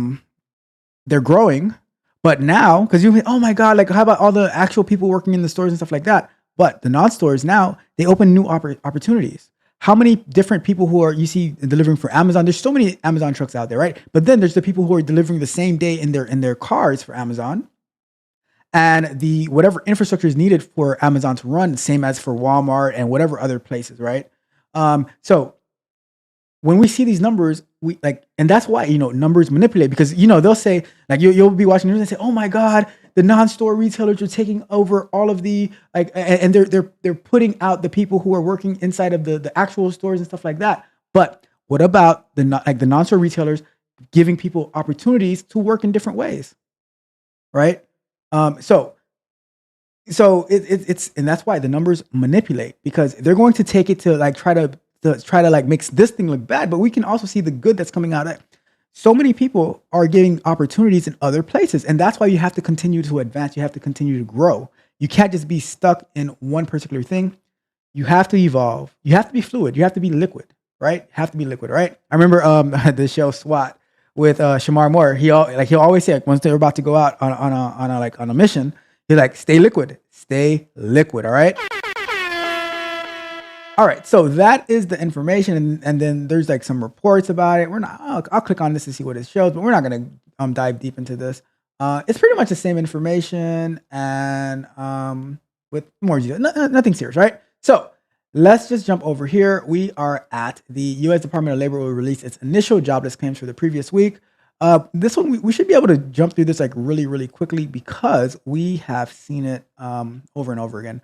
they're growing, but now because oh my God, how about all the actual people working in the stores and stuff like that? But the non-stores now, they open new opportunities. How many different people who are you see delivering for Amazon? There's so many Amazon trucks out there, right? But then there's the people who are delivering the same day in their cars for Amazon. And the whatever infrastructure is needed for Amazon to run, same as for Walmart and whatever other places, right? So when we see these numbers, we and that's why numbers manipulate, because they'll say you'll be watching news and say, oh my God, the non-store retailers are taking over all of the and they're putting out the people who are working inside of the actual stores and stuff like that. But what about the non-store retailers giving people opportunities to work in different ways, right? So it's and that's why the numbers manipulate, because they're going to take it to try to make this thing look bad, but we can also see the good that's coming out of it. So many people are getting opportunities in other places, and that's why you have to continue to advance. You have to continue to grow. You can't just be stuck in one particular thing. You have to evolve. You have to be fluid. You have to be liquid, right? Have to be liquid, right? I remember the show SWAT with Shamar Moore. He'll always say once they're about to go out on a mission, he's like, stay liquid, all right? All right, so that is the information, and then there's some reports about it. I'll click on this to see what it shows, but we're not gonna dive deep into this. It's pretty much the same information, and with more detail, nothing serious, right? So let's just jump over here. We are at the U.S. Department of Labor will release its initial jobless claims for the previous week. This one we should be able to jump through this really quickly, because we have seen it over and over again.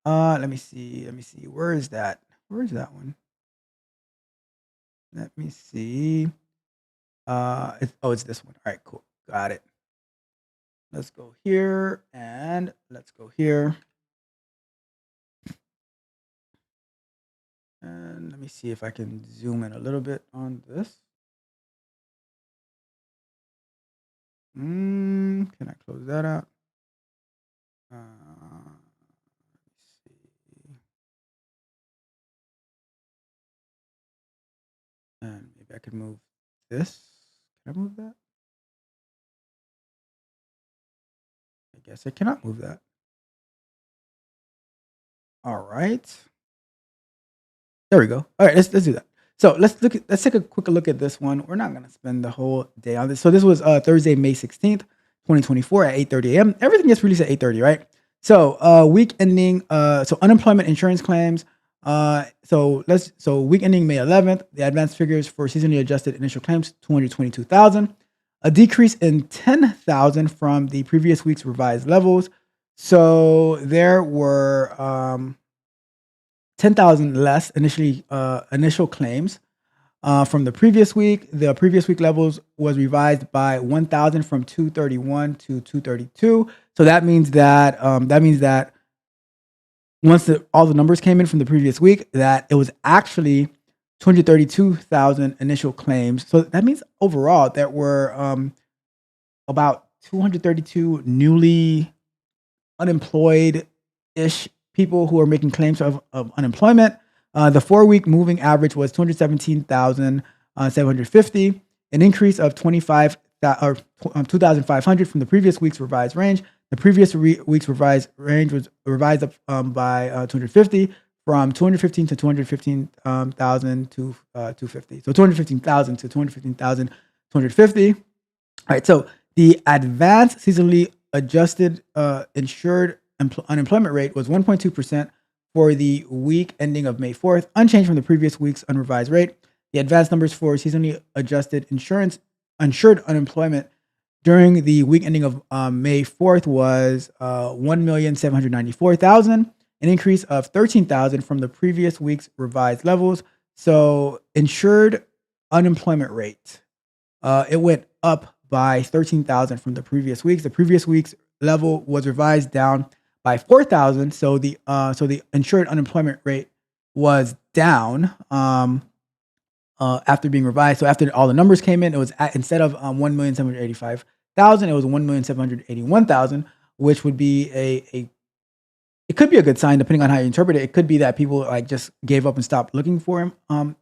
Let me see. Where is that? Where's that one? Let me see. It's this one. All right, cool. Got it. Let's go here and let's go here. And let me see if I can zoom in a little bit on this. Can I close that out? see. And maybe I could move this. Can I move that? I guess I cannot move that. All right. There we go. All right, let's do that. So let's take a quick look at this one. We're not gonna spend the whole day on this. So this was Thursday, May 16th, 2024 at 8:30 a.m. Everything gets released at 8:30, right? So week ending, so unemployment insurance claims. So week ending May 11th, the advanced figures for seasonally adjusted initial claims 222,000, a decrease in 10,000 from the previous week's revised levels. So there were 10,000 less initial claims from the previous week. The previous week levels was revised by 1,000 from 231 to 232. So that means that once all the numbers came in from the previous week, that it was actually 232,000 initial claims. So that means overall there were about 232 newly unemployed-ish people who are making claims of unemployment. The 4-week moving average was 217,750, an increase of 2,500 from the previous week's revised range. The previous week's revised range was revised up by 250 from 215 to 215,000 to 250. So 215,000 to 215,250. All right. So the advanced seasonally adjusted insured unemployment rate was 1.2% for the week ending of May 4th, unchanged from the previous week's unrevised rate. The advanced numbers for seasonally adjusted insured unemployment during the week ending of May 4th was 1,794,000, an increase of 13,000 from the previous week's revised levels. So insured unemployment rate, it went up by 13,000 from the previous weeks. The previous week's level was revised down by 4,000. So the insured unemployment rate was down after being revised. So after all the numbers came in, it was instead of 1,785,000, it was 1,781,000, which would be it could be a good sign depending on how you interpret it. It could be that people like just gave up and stopped looking for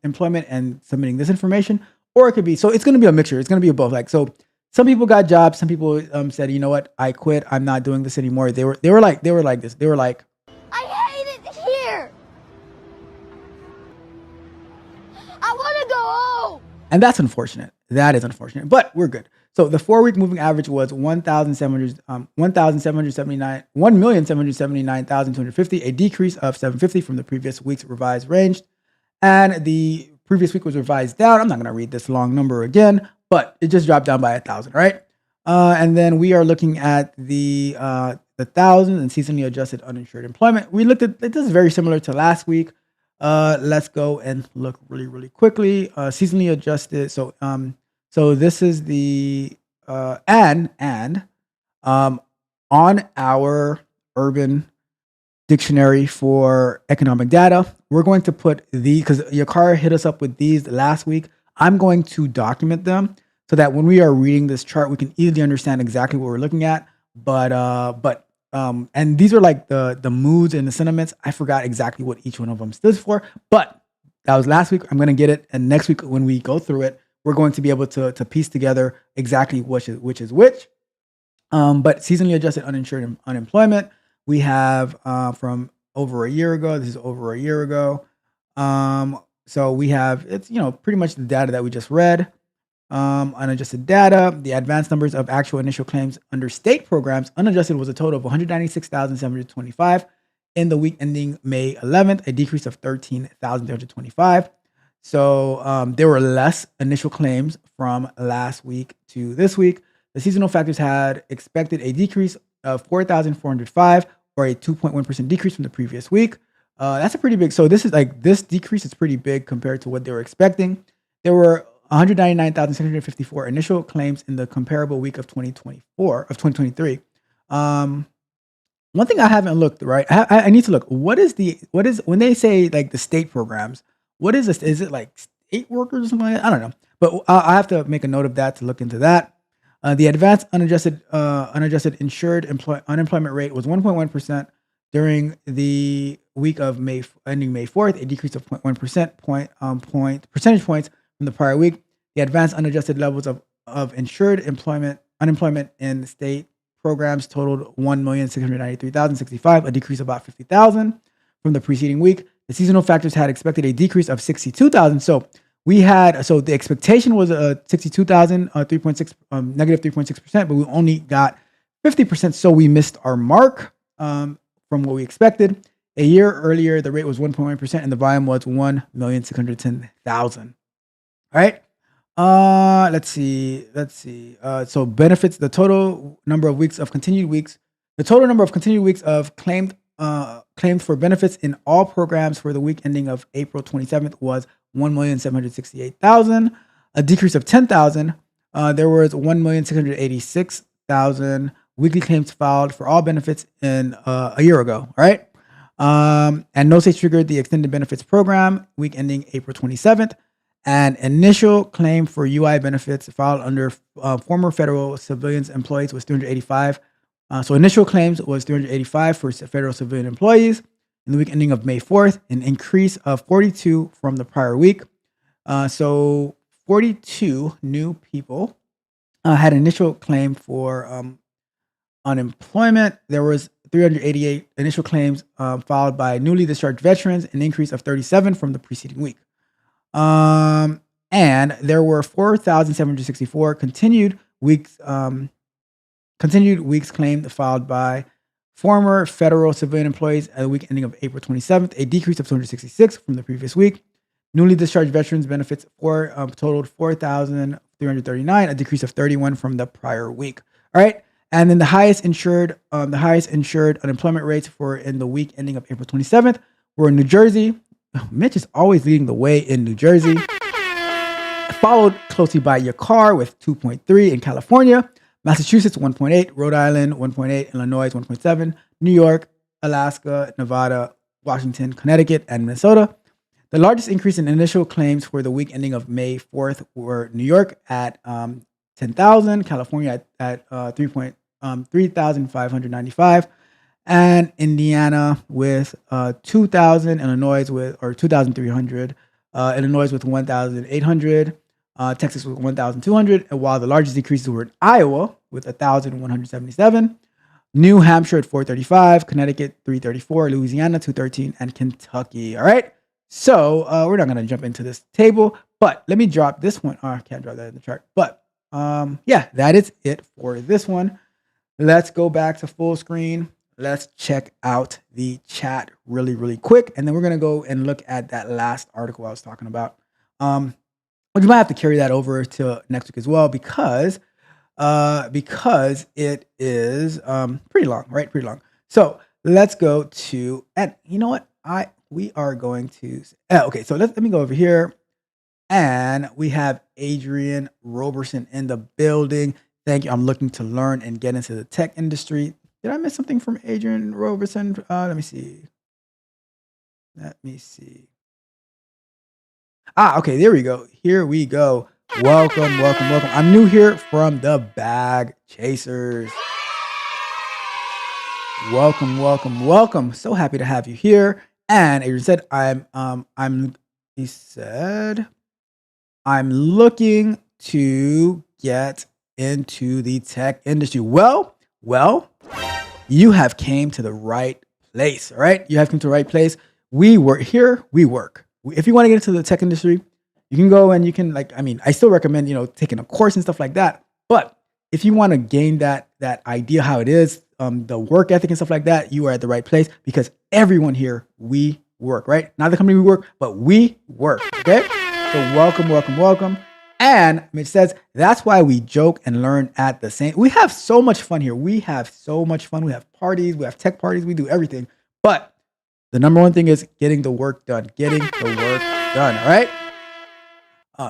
employment and submitting this information, or it could be, so it's going to be a mixture. It's going to be a both. Like, so some people got jobs. Some people said, you know what, I quit. I'm not doing this anymore. They were like this. They were like, I hate it here. I want to go home. and that's unfortunate. That is unfortunate, but we're good. So the 4-week moving average was 1,779,250, a decrease of 750 from the previous week's revised range. And the previous week was revised down. I'm not going to read this long number again, but it just dropped down by 1,000, right? And then we are looking at the 1,000 and seasonally adjusted uninsured employment. We looked at, this is very similar to last week. Let's go and look really quickly. Seasonally adjusted. So this is the on our urban dictionary for economic data, we're going to put these, because Yakara hit us up with these last week. I'm going to document them so that when we are reading this chart, we can easily understand exactly what we're looking at. And these are like the moods and the sentiments. I forgot exactly what each one of them stood for, but that was last week. I'm going to get it. And next week, when we go through it, we're going to be able to piece together exactly which is which. But seasonally adjusted uninsured unemployment, we have from over a year ago. This is over a year ago. So we have, it's, pretty much the data that we just read. Unadjusted data, the advanced numbers of actual initial claims under state programs, unadjusted was a total of 196,725 in the week ending May 11th, a decrease of 13,325. So there were less initial claims from last week to this week. The seasonal factors had expected a decrease of 4,405, or a 2.1% decrease from the previous week. That's a pretty big, so this decrease is pretty big compared to what they were expecting. There were 199,654 initial claims in the comparable week of 2023. One thing I haven't looked, right? I need to look. What is when they say like the state programs? What is this? Is it like state workers or something like that? I don't know, but I have to make a note of that to look into that. The advanced unadjusted insured unemployment rate was 1.1% during the week of ending May 4th, a decrease of 0.1 percentage points from the prior week. The advanced unadjusted levels of insured unemployment in state programs totaled 1,693,065, a decrease of about 50,000 from the preceding week. The seasonal factors had expected a decrease of 62,000. So the expectation was 62,000, negative 3.6%, but we only got 50%. So we missed our mark from what we expected. A year earlier, the rate was 1.1% and the volume was 1,610,000. All right. Let's see. So benefits, the total number of continued weeks of claimed for benefits in all programs for the week ending of April 27th was 1,768,000, a decrease of 10,000. There was 1,686,000 weekly claims filed for all benefits in a year ago. All right. And no states triggered the extended benefits program week ending April 27th. And initial claim for UI benefits filed under former federal civilians employees was 385. So initial claims was 385 for federal civilian employees in the week ending of May 4th, an increase of 42 from the prior week. So 42 new people had initial claim for unemployment. There was 388 initial claims filed by newly discharged veterans, an increase of 37 from the preceding week. And there were 4,764 continued weeks claimed filed by former federal civilian employees at the week ending of April 27th, a decrease of 266 from the previous week. Newly discharged veterans benefits totaled 4,339, a decrease of 31 from the prior week. All right. And then the highest insured unemployment rates for in the week ending of April 27th were in New Jersey. Mitch is always leading the way in New Jersey, followed closely by your car with 2.3 in California, Massachusetts 1.8, Rhode Island 1.8, Illinois 1.7, New York, Alaska, Nevada, Washington, Connecticut, and Minnesota. The largest increase in initial claims for the week ending of May 4th were New York at 10,000, California at 3,595, and Indiana with 2,000, Illinois with 2,300, Illinois with 1,800, Texas with 1,200, and while the largest decreases were in Iowa with 1,177, New Hampshire at 435, Connecticut 334, Louisiana 213, and Kentucky. All right. So we're not going to jump into this table, but let me drop this one. Oh, I can't drop that in the chart. But yeah, that is it for this one. Let's go back to full screen. Let's check out the chat really, really quick. And then we're going to go and look at that last article I was talking about. But you might have to carry that over to next week as well because it is pretty long, right? Pretty long. So let's go to, and you know what? We are going to, okay, so let me go over here. And we have Adrian Roberson in the building. Thank you. I'm looking to learn and get into the tech industry. Did I miss something from Adrian Roberson? Let me see. Okay, there we go. Here we go. Welcome. I'm new here from the Bag Chasers. Welcome. So happy to have you here. And Adrian said, I'm looking to get into the tech industry. Well, you have came to the right place, all right? You have come to the right place. We work. If you want to get into the tech industry, you can go and you can I still recommend, taking a course and stuff like that. But if you want to gain that idea how it is, the work ethic and stuff like that, you are at the right place because everyone here, we work, right? Not the company we work, but we work, okay? So welcome. And it says that's why we joke and learn at the same. We have so much fun here. We have so much fun. We have parties. We have tech parties. We do everything. But the number one thing is getting the work done. All right?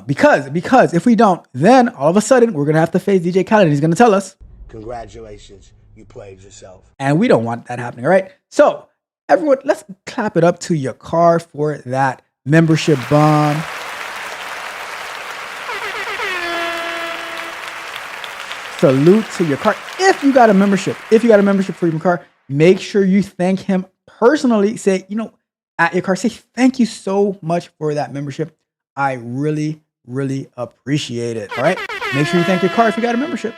Because if we don't, then all of a sudden we're gonna have to face DJ Khaled. And he's gonna tell us, "Congratulations, you played yourself." And we don't want that happening. All right? So everyone, let's clap it up to your car for that membership bomb. salute to your car. If you got a membership for your car, make sure you thank him personally. Say, at your car, say thank you so much for that membership. I really, really appreciate it. All right. Make sure you thank your car if you got a membership.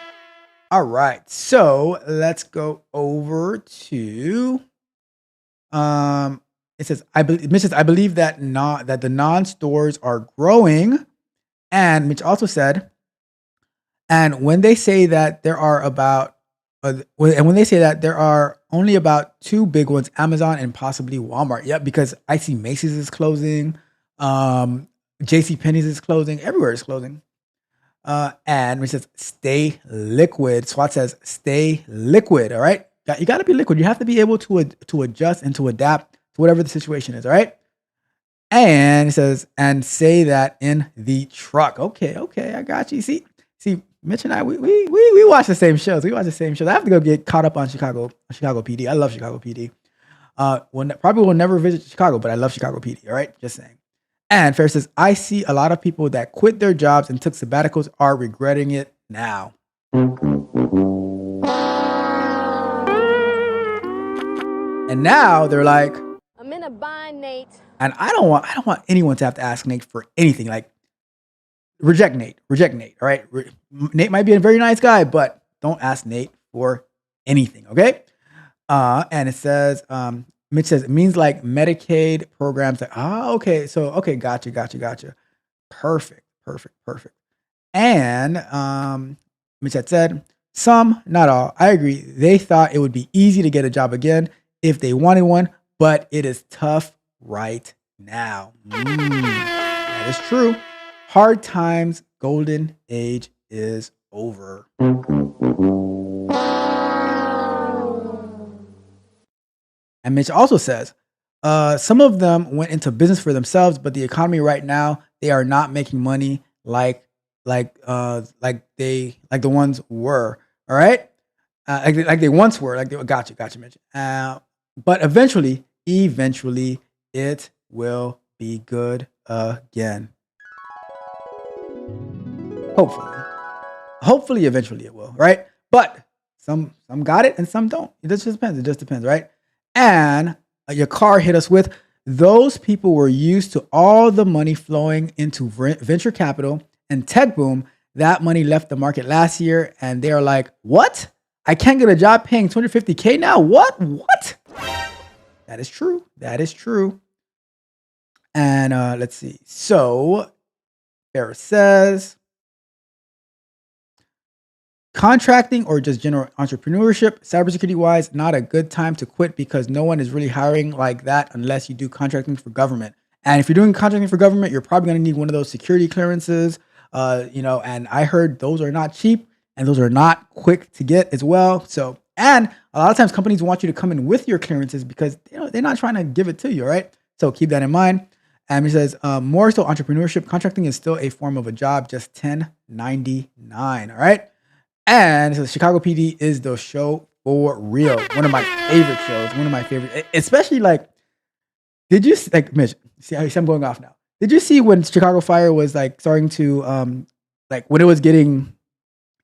All right. So let's go over to it says, Mitch says, I believe that the non-stores are growing. And Mitch also said, and when they say that there are only about two big ones, Amazon and possibly Walmart. Yep, because I see Macy's is closing, JCPenney's is closing, everywhere is closing. And Mitch says, stay liquid. SWAT says, stay liquid. All right, you got to be liquid. You have to be able to adjust and to adapt to whatever the situation is. All right. And it says, and say that in the truck. Okay, I got you. See, Mitch and I, we watch the same shows. I have to go get caught up on Chicago PD. I love Chicago PD. Probably will never visit Chicago, but I love Chicago PD. All right, just saying. And Ferris says, I see a lot of people that quit their jobs and took sabbaticals are regretting it now. And now they're like, I'm in a bind, Nate. and I don't want anyone to have to ask Nate for anything. Like, reject Nate. All right. Nate might be a very nice guy, but don't ask Nate for anything. Okay. And it says, Mitch says, it means like Medicaid programs. Like, okay. So, okay. Gotcha. Perfect. And, Mitch had said, some, not all. I agree. They thought it would be easy to get a job again if they wanted one, but it is tough right now. That is true. Hard times, golden age is over. And Mitch also says, some of them went into business for themselves, but the economy right now, they are not making money like the ones were. All right, like they once were. Gotcha, Mitch. But eventually, it will be good again. Hopefully, eventually it will, right? But some got it and some don't. It just depends, right? And your car hit us with, those people were used to all the money flowing into venture capital and tech boom. That money left the market last year, and they are like, what? I can't get a job paying $250K now? What? That is true. And let's see. So, Farrah says, contracting or just general entrepreneurship, cybersecurity wise, not a good time to quit because no one is really hiring like that unless you do contracting for government. And if you're doing contracting for government, you're probably going to need one of those security clearances, and I heard those are not cheap and those are not quick to get as well. So, and a lot of times companies want you to come in with your clearances because they're not trying to give it to you, right? So keep that in mind. And he says, more so entrepreneurship, contracting is still a form of a job, just 1099, all right? And so Chicago PD is the show for real. One of my favorite shows. Especially like, did you, like, Mitch, see I'm going off now. Did you see when Chicago Fire was like starting to, like when it was getting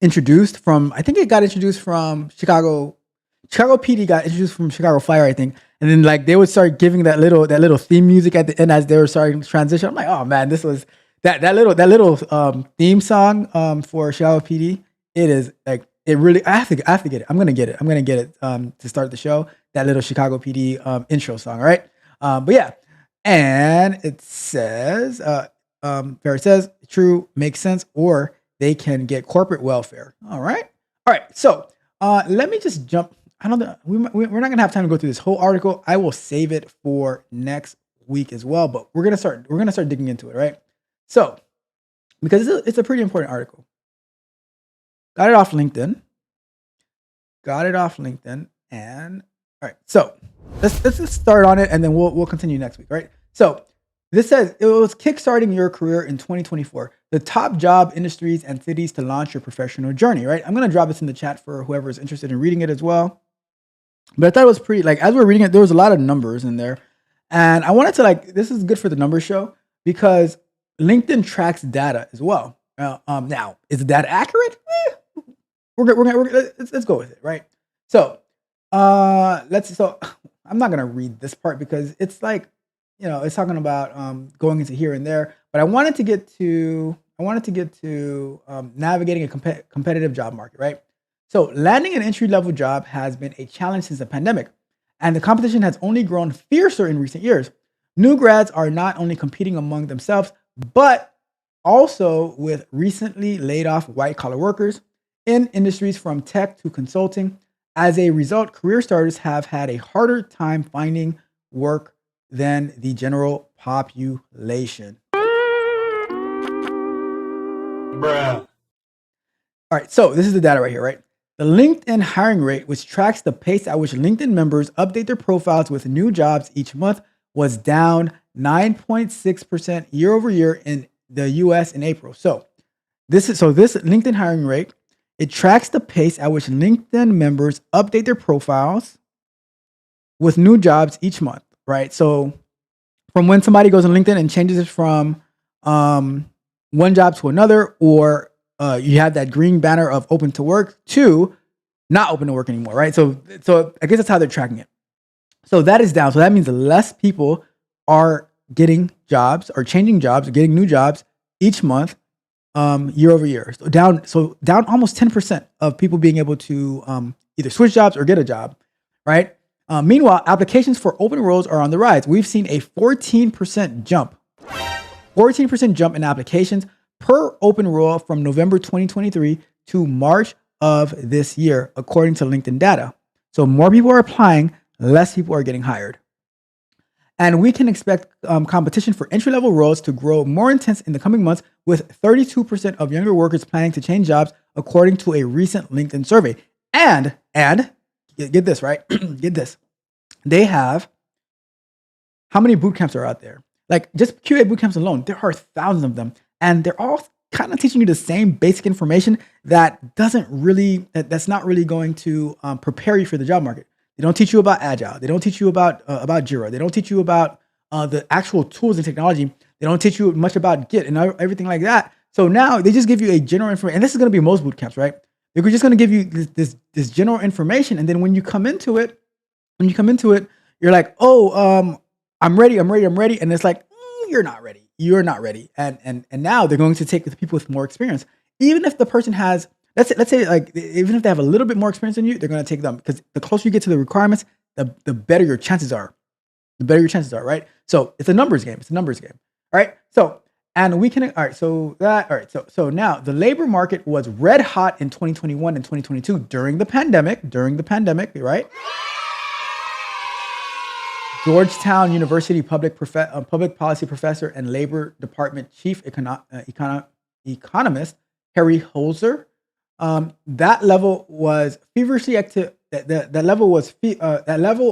introduced from, I think it got introduced from Chicago PD got introduced from Chicago Fire, I think. And then like they would start giving that little theme music at the end as they were starting to transition. I'm like, oh man, this was that little theme song for Chicago PD. It is like, it really, I have to get it. I'm gonna get it to start the show. That little Chicago PD intro song, all right? But yeah, and it says, Farrah says, true, makes sense, or they can get corporate welfare. All right. So let me just jump. I don't know. We're not gonna have time to go through this whole article. I will save it for next week as well. But we're gonna start digging into it, right? So because it's a pretty important article. Got it off LinkedIn. And all right. So let's just start on it, and then we'll continue next week, right? So this says it was kickstarting your career in 2024. The top job industries and cities to launch your professional journey, right? I'm gonna drop this in the chat for whoever is interested in reading it as well. But I thought it was pretty, like, as we're reading it, there was a lot of numbers in there. And I wanted to, like, this is good for the numbers show because LinkedIn tracks data as well. Now, is the data accurate? let's go with it, right? So, so I'm not gonna read this part because it's like, it's talking about going into here and there. But I wanted to get to navigating a competitive job market, right? So landing an entry level job has been a challenge since the pandemic, and the competition has only grown fiercer in recent years. New grads are not only competing among themselves, but also with recently laid off white collar workers in industries from tech to consulting. As a result, career starters have had a harder time finding work than the general population. Bruh. All right, so this is the data right here, right? The LinkedIn hiring rate, which tracks the pace at which LinkedIn members update their profiles with new jobs each month, was down 9.6% year over year in the US in April. So this LinkedIn hiring rate, it tracks the pace at which LinkedIn members update their profiles with new jobs each month, right? So from when somebody goes on LinkedIn and changes it from one job to another, or you have that green banner of open to work to not open to work anymore, right? So I guess that's how they're tracking it. So that is down. So that means less people are getting jobs or changing jobs or getting new jobs each month, year over year. So down almost 10% of people being able to either switch jobs or get a job, right? Meanwhile, applications for open roles are on the rise. We've seen a 14% jump in applications per open role from November 2023 to March of this year, according to LinkedIn data. So more people are applying, less people are getting hired. And we can expect competition for entry-level roles to grow more intense in the coming months, with 32% of younger workers planning to change jobs, according to a recent LinkedIn survey. And get this, right? Get this. They have, how many boot camps are out there? Like just QA boot camps alone, there are thousands of them. And they're all kind of teaching you the same basic information that's not really going to prepare you for the job market. They don't teach you about Agile. They don't teach you about Jira. They don't teach you about the actual tools and technology. They don't teach you much about Git and everything like that. So now they just give you a general information. And this is going to be most boot camps, right? They're just going to give you this general information. And then when you come into it, you're like, oh, I'm ready. And it's like, you're not ready. You're not ready. And now they're going to take the people with more experience. Even if the person has, let's say like, even if they have a little bit more experience than you, they're going to take them, because the closer you get to the requirements, the better your chances are. Right? So it's a numbers game. All right. So, and we can, all right. So now the labor market was red hot in 2021 and 2022 during the pandemic, right? Georgetown University public policy professor and Labor Department chief economist Harry Holzer. That level was feverishly active. That level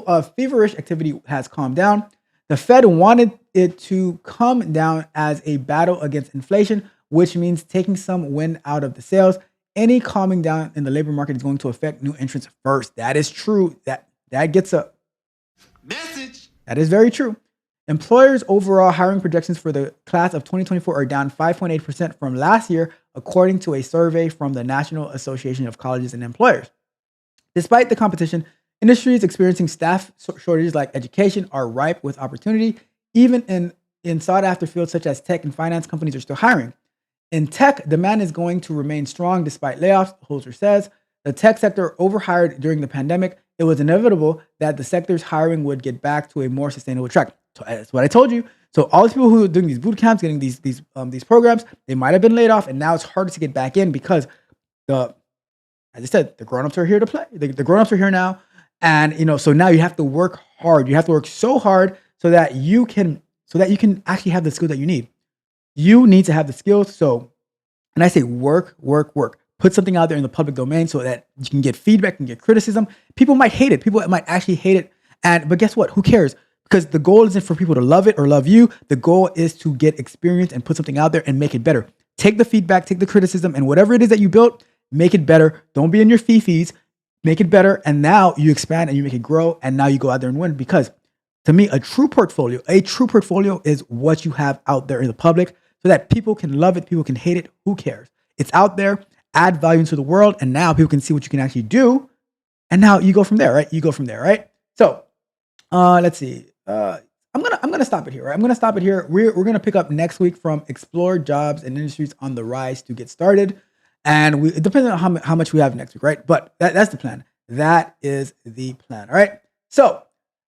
of feverish activity has calmed down. The Fed wanted it to come down as a battle against inflation, which means taking some wind out of the sails. Any calming down in the labor market is going to affect new entrants first. That is true. That gets a Message. That is very true. Employers' overall hiring projections for the class of 2024 are down 5.8% from last year, according to a survey from the National Association of Colleges and Employers. Despite the competition, industries experiencing staff shortages like education are ripe with opportunity. Even in sought-after fields such as tech and finance, companies are still hiring. In tech, demand is going to remain strong despite layoffs, Holzer says. The tech sector overhired during the pandemic. It was inevitable that the sector's hiring would get back to a more sustainable track. So that's what I told you. So all these people who are doing these boot camps, getting these programs, they might have been laid off, and now it's harder to get back in because as I said, the grown-ups are here to play. The grown-ups are here now, and so now you have to work hard. You have to work so hard so that you can actually have the skills that you need. You need to have the skills. So, and I say work. Put something out there in the public domain so that you can get feedback and get criticism. People might hate it. People might actually hate it. But guess what? Who cares? Because the goal isn't for people to love it or love you. The goal is to get experience and put something out there and make it better. Take the feedback, take the criticism, and whatever it is that you built, make it better. Don't be in your fifis. Make it better. And now you expand and you make it grow. And now you go out there and win. Because to me, a true portfolio is what you have out there in the public so that people can love it. People can hate it. Who cares? It's out there. add value into the world, and now people can see what you can actually do. And now you go from there, right? You go from there, right? So let's see. I'm gonna stop it here, right? I'm gonna stop it here. We're gonna pick up next week from explore jobs and industries on the rise to get started. And it depends on how much we have next week, right? But that's the plan. That is the plan. All right. So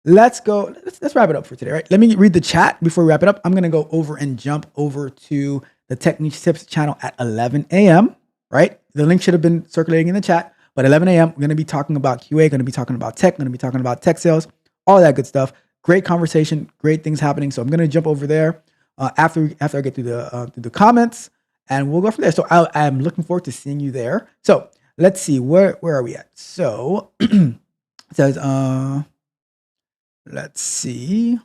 let's go. Let's wrap it up for today, right? Let me read the chat before we wrap it up. I'm gonna go over and jump over to the Techniques Tips channel at 11 a.m. Right? The link should have been circulating in the chat, but 11 a.m. We're gonna be talking about QA, gonna be talking about tech, gonna be talking about tech sales, all that good stuff. Great conversation, great things happening. So I'm gonna jump over there after I get through the comments, and we'll go from there. So I'm looking forward to seeing you there. So let's see, where are we at? So it says, let's see.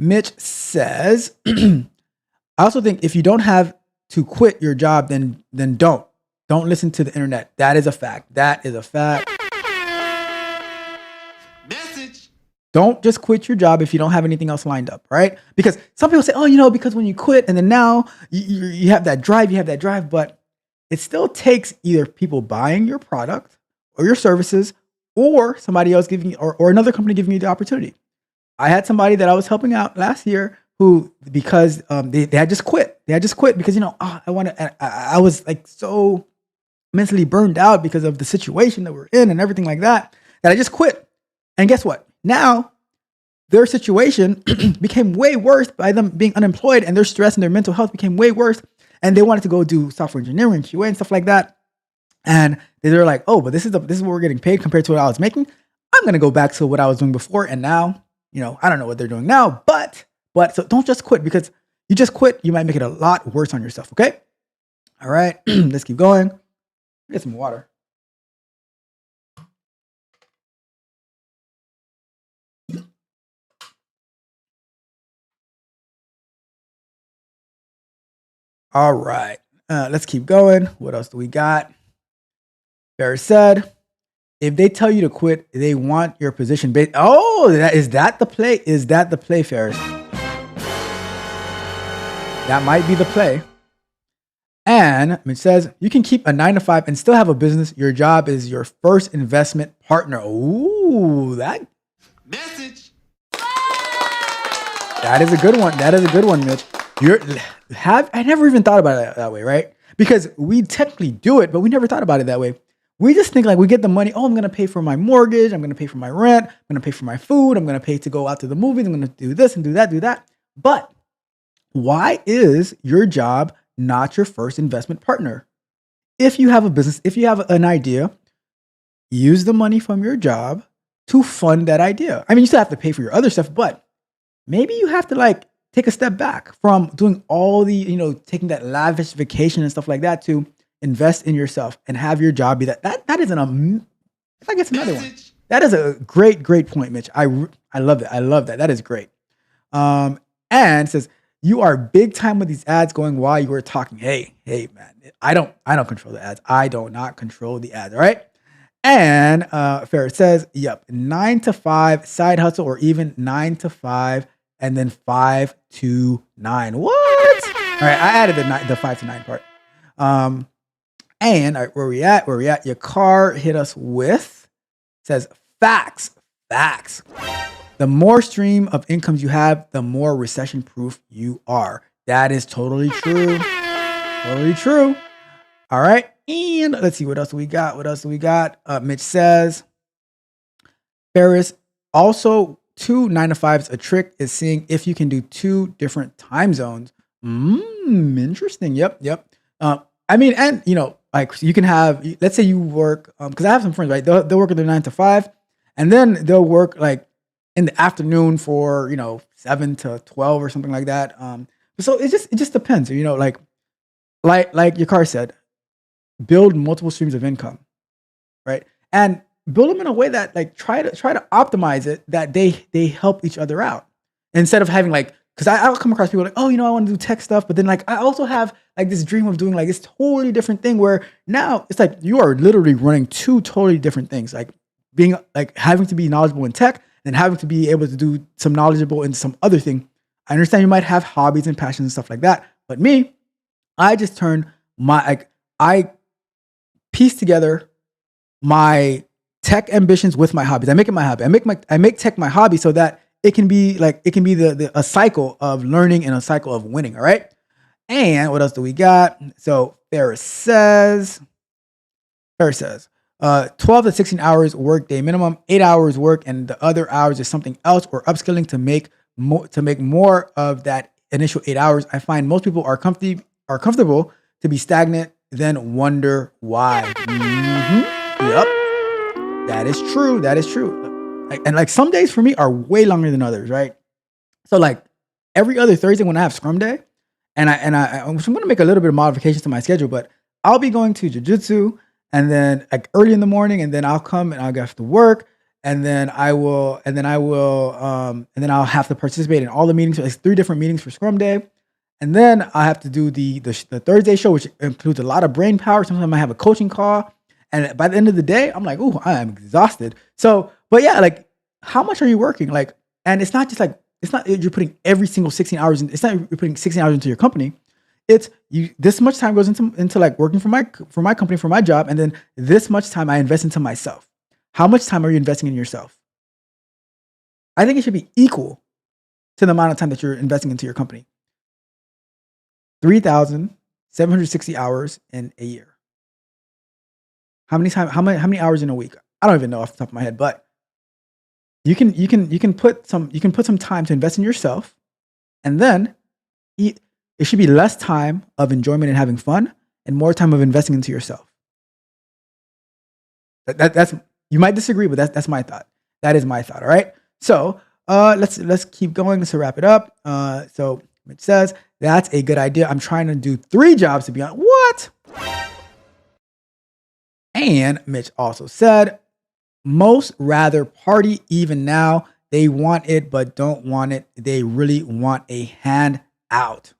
Mitch says, I also think if you don't have to quit your job, then don't listen to the internet. That is a fact. That is a fact. Message. Don't just quit your job if you don't have anything else lined up, right? Because some people say, oh, because when you quit and then now you have that drive, but it still takes either people buying your product or your services or somebody else giving you, or another company giving you the opportunity. I had somebody that I was helping out last year who, because they had just quit. They had just quit because, I was like so mentally burned out because of the situation that we're in and everything like that I just quit. And guess what? Now their situation became way worse by them being unemployed, and their stress and their mental health became way worse. And they wanted to go do software engineering, QA, and stuff like that. And they're like, oh, but this is what we're getting paid compared to what I was making. I'm going to go back to what I was doing before. And now, I don't know what they're doing now, but so don't just quit, because you just quit, you might make it a lot worse on yourself. Okay. All right. Let's keep going. Get some water. All right. Let's keep going. What else do we got? Ferris said, if they tell you to quit, they want your position. Is that the play? Is that the play, Ferris? That might be the play. And it says, you can keep a 9-to-5 and still have a business. Your job is your first investment partner. Ooh, that Message. That is a good one. That is a good one, Mitch. I never even thought about it that way, right? Because we technically do it, but we never thought about it that way. We just think like we get the money. Oh, I'm going to pay for my mortgage. I'm going to pay for my rent. I'm going to pay for my food. I'm going to pay to go out to the movies. I'm going to do this and do that. But why is your job not your first investment partner? If you have a business, if you have an idea, use the money from your job to fund that idea. I mean, you still have to pay for your other stuff, but maybe you have to take a step back from doing all the, taking that lavish vacation and stuff like that to invest in yourself and have your job be that is if I get another one. That is a great point, Mitch. I love that. I love that. That is great. And it says, you are big time with these ads going while you were talking. Hey, man, I don't control the ads. I do not control the ads. All right. And Ferris says, yep, 9-to-5 side hustle, or even 9-to-5 and then 5 to 9. What? All right. I added the 5 to 9 part. And all right, where we at? Your car hit us with, says facts. The more stream of incomes you have, the more recession proof you are. That is totally true. Totally true. All right. And let's see what else we got. Mitch says, Ferris, also 2 9-to-5s. A trick is seeing if you can do 2 different time zones. Interesting. Yep. I mean, and you can have, let's say you work, because I have some friends, right? They'll work at their 9-to-5, and then they'll work in the afternoon for 7 to 12 or something like that. So it just depends. Like your car said, build multiple streams of income, right? And build them in a way that try to optimize it, that they help each other out, instead of having because I'll come across people I want to do tech stuff, but then I also have this dream of doing this totally different thing, where now it's you are literally running 2 totally different things, being having to be knowledgeable in tech and having to be able to do some knowledgeable in some other thing. I understand you might have hobbies and passions and stuff like that, but me, I just turn I piece together my tech ambitions with my hobbies. I make it my hobby. I make tech my hobby so that it can be a cycle of learning and a cycle of winning. All right. And what else do we got? So Ferris says, 12 to 16 hours work day minimum, 8 hours work, and the other hours is something else or upskilling to make more of that initial 8 hours. I find most people are comfortable to be stagnant, then wonder why. Yep. That is true. That is true. And like some days for me are way longer than others, right? So like every other Thursday when I have Scrum Day, and I'm going to make a little bit of modifications to my schedule, but I'll be going to jiu-jitsu and then like early in the morning, and then I'll come and I'll go to work, and then I'll have to participate in all the meetings. Like 3 different meetings for Scrum Day. And then I have to do the Thursday show, which includes a lot of brain power. Sometimes I have a coaching call. And by the end of the day, I'm like, ooh, I am exhausted. So, but yeah, like how much are you working? Like, and it's not you're putting every single 16 hours in, it's not you're putting 16 hours into your company. It's this much time goes into like working for my company, for my job. And then this much time I invest into myself. How much time are you investing in yourself? I think it should be equal to the amount of time that you're investing into your company. 3,760 hours in a year. How many hours in a week? I don't even know off the top of my head, but you can put some time to invest in yourself, and then it should be less time of enjoyment and having fun and more time of investing into yourself. That's you might disagree, but that's my thought. That is my thought. All right. So let's keep going to wrap it up. So Mitch says that's a good idea. I'm trying to do 3 jobs to be on. What? And Mitch also said, most rather party even now. They want it, but don't want it. They really want a handout.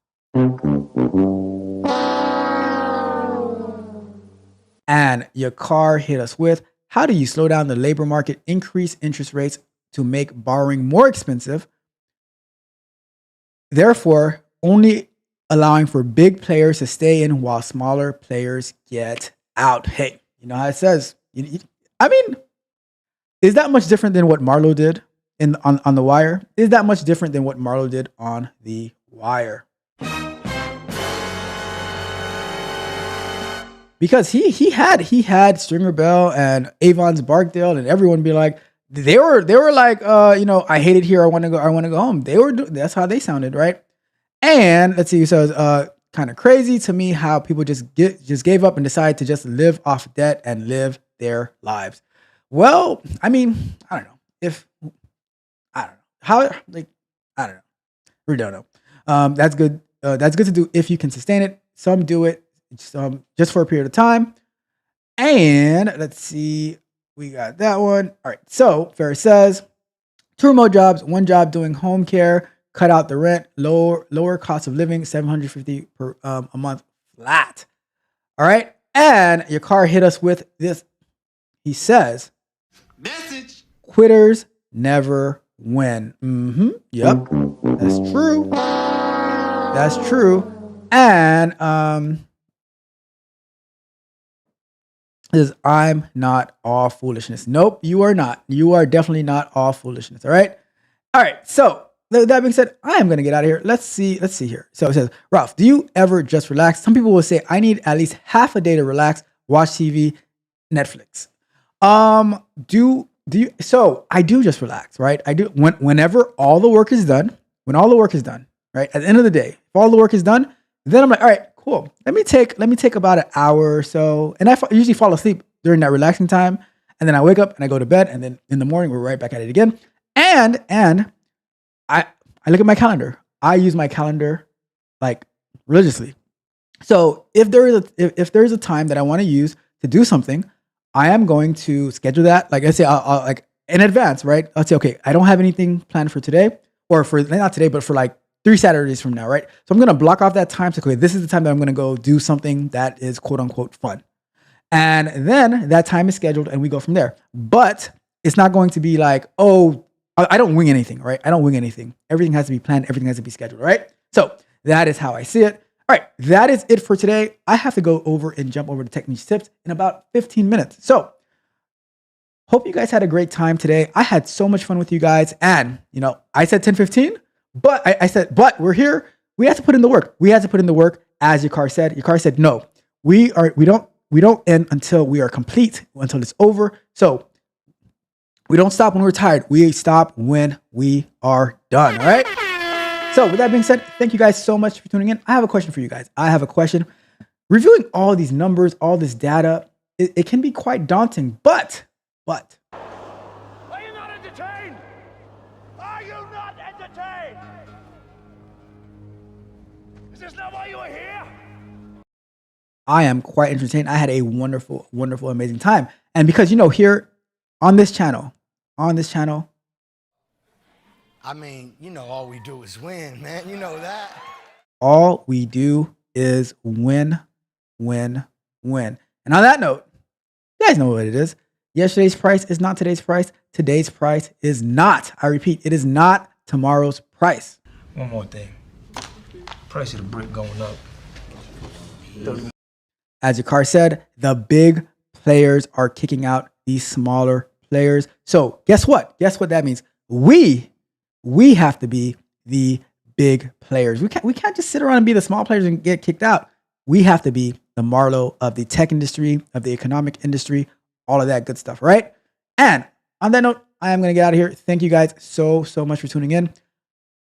And your car hit us with, how do you slow down the labor market, increase interest rates to make borrowing more expensive, therefore only allowing for big players to stay in while smaller players get out? Hey, you know how it says, I mean, is that much different than what Marlowe did on The Wire? Is that much different than what Marlowe did on The Wire? Because he had Stringer Bell and Avon's Barkdale and everyone be like, they were like, I hate it here. I want to go home. That's how they sounded, right? And let's see, so kind of crazy to me how people just gave up and decided to just live off debt and live their lives. Well, I mean, I don't know. I don't know. We don't know. That's good. That's good to do if you can sustain it. Some do it just for a period of time. And let's see, we got that one. All right. So Ferris says 2 remote jobs, 1 job doing home care, cut out the rent, lower cost of living, $750 per a month flat. All right. And your car hit us with this. He says, Message. Quitters never win. Yep. That's true. That's true. And is I'm not all foolishness. Nope, you are not. You are definitely not all foolishness. All right. All right. So that being said, I am going to get out of here. Let's see here. So it says, Ralph, do you ever just relax? Some people will say I need at least half a day to relax, watch TV, Netflix. Do you? So I do just relax, right? I do whenever all the work is done. When all the work is done, right? At the end of the day, if all the work is done, then I'm like, all right, cool. Let me take about an hour or so, and I usually fall asleep during that relaxing time, and then I wake up and I go to bed, and then in the morning we're right back at it again. And I look at my calendar. I use my calendar like religiously. So if there is a time that I want to use to do something, I am going to schedule that. Like I say, I'll like in advance, right? I'll say, okay, I don't have anything planned for today, or for not today, but for like 3 Saturdays from now, right? So I'm going to block off that time to, okay, this is the time that I'm going to go do something that is quote unquote fun. And then that time is scheduled and we go from there. But it's not going to be like, oh, I don't wing anything, right? I don't wing anything. Everything has to be planned. Everything has to be scheduled, right? So that is how I see it. All right, that is it for today. I have to go over and jump over to Techniques Tips in about 15 minutes. So hope you guys had a great time today. I had so much fun with you guys. And, I said 10:15, but I said, but we're here. We have to put in the work. We have to put in the work, as your car said. Your car said, no, we don't end until we are complete, until it's over. So we don't stop when we're tired. We stop when we are done. All right. So with that being said, thank you guys so much for tuning in. I have a question for you guys. I have a question. Reviewing all these numbers, all this data, it can be quite daunting, but. Are you not entertained? Are you not entertained? Is this not why you are here? I am quite entertained. I had a wonderful, wonderful, amazing time. And because, here on this channel, I mean, all we do is win, man. You know that. all we do is win, win, win. And on that note, you guys know what it is. Yesterday's price is not today's price. Today's price is not. I repeat, it is not tomorrow's price. One more thing. Price of the brick going up. As your car said, the big players are kicking out these smaller players. So guess what? Guess what that means? We have to be the big players. We can't just sit around and be the small players and get kicked out. We have to be the Marlowe of the tech industry, of the economic industry, all of that good stuff, right? And on that note, I am going to get out of here. Thank you guys so much for tuning in.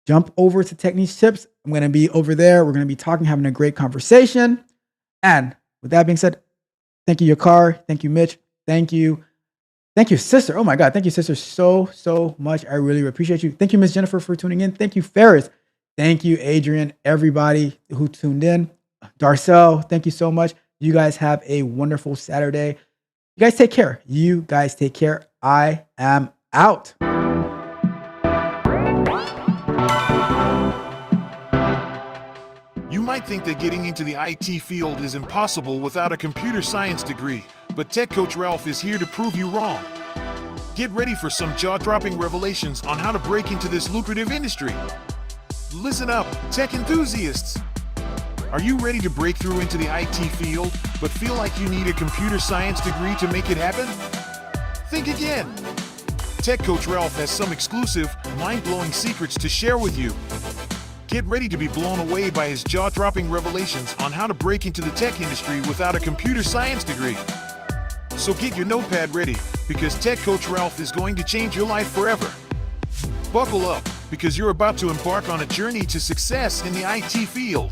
Jump over to Techniques Tips. I'm going to be over there. We're going to be talking, having a great conversation. And with that being said, thank you, Yakar. Thank you, Mitch. Thank you, sister. Oh my God. Thank you, sister, so much. I really appreciate you. Thank you, Miss Jennifer, for tuning in. Thank you, Ferris. Thank you, Adrian, everybody who tuned in. Darcel, thank you so much. You guys have a wonderful Saturday. You guys take care. I am out. You might think that getting into the IT field is impossible without a computer science degree, but Tech Coach Ralph is here to prove you wrong. Get ready for some jaw-dropping revelations on how to break into this lucrative industry. Listen up, tech enthusiasts. Are you ready to break through into the IT field, but feel like you need a computer science degree to make it happen? Think again. Tech Coach Ralph has some exclusive, mind-blowing secrets to share with you. Get ready to be blown away by his jaw-dropping revelations on how to break into the tech industry without a computer science degree. So get your notepad ready, because Tech Coach Ralph is going to change your life forever. Buckle up, because you're about to embark on a journey to success in the IT field.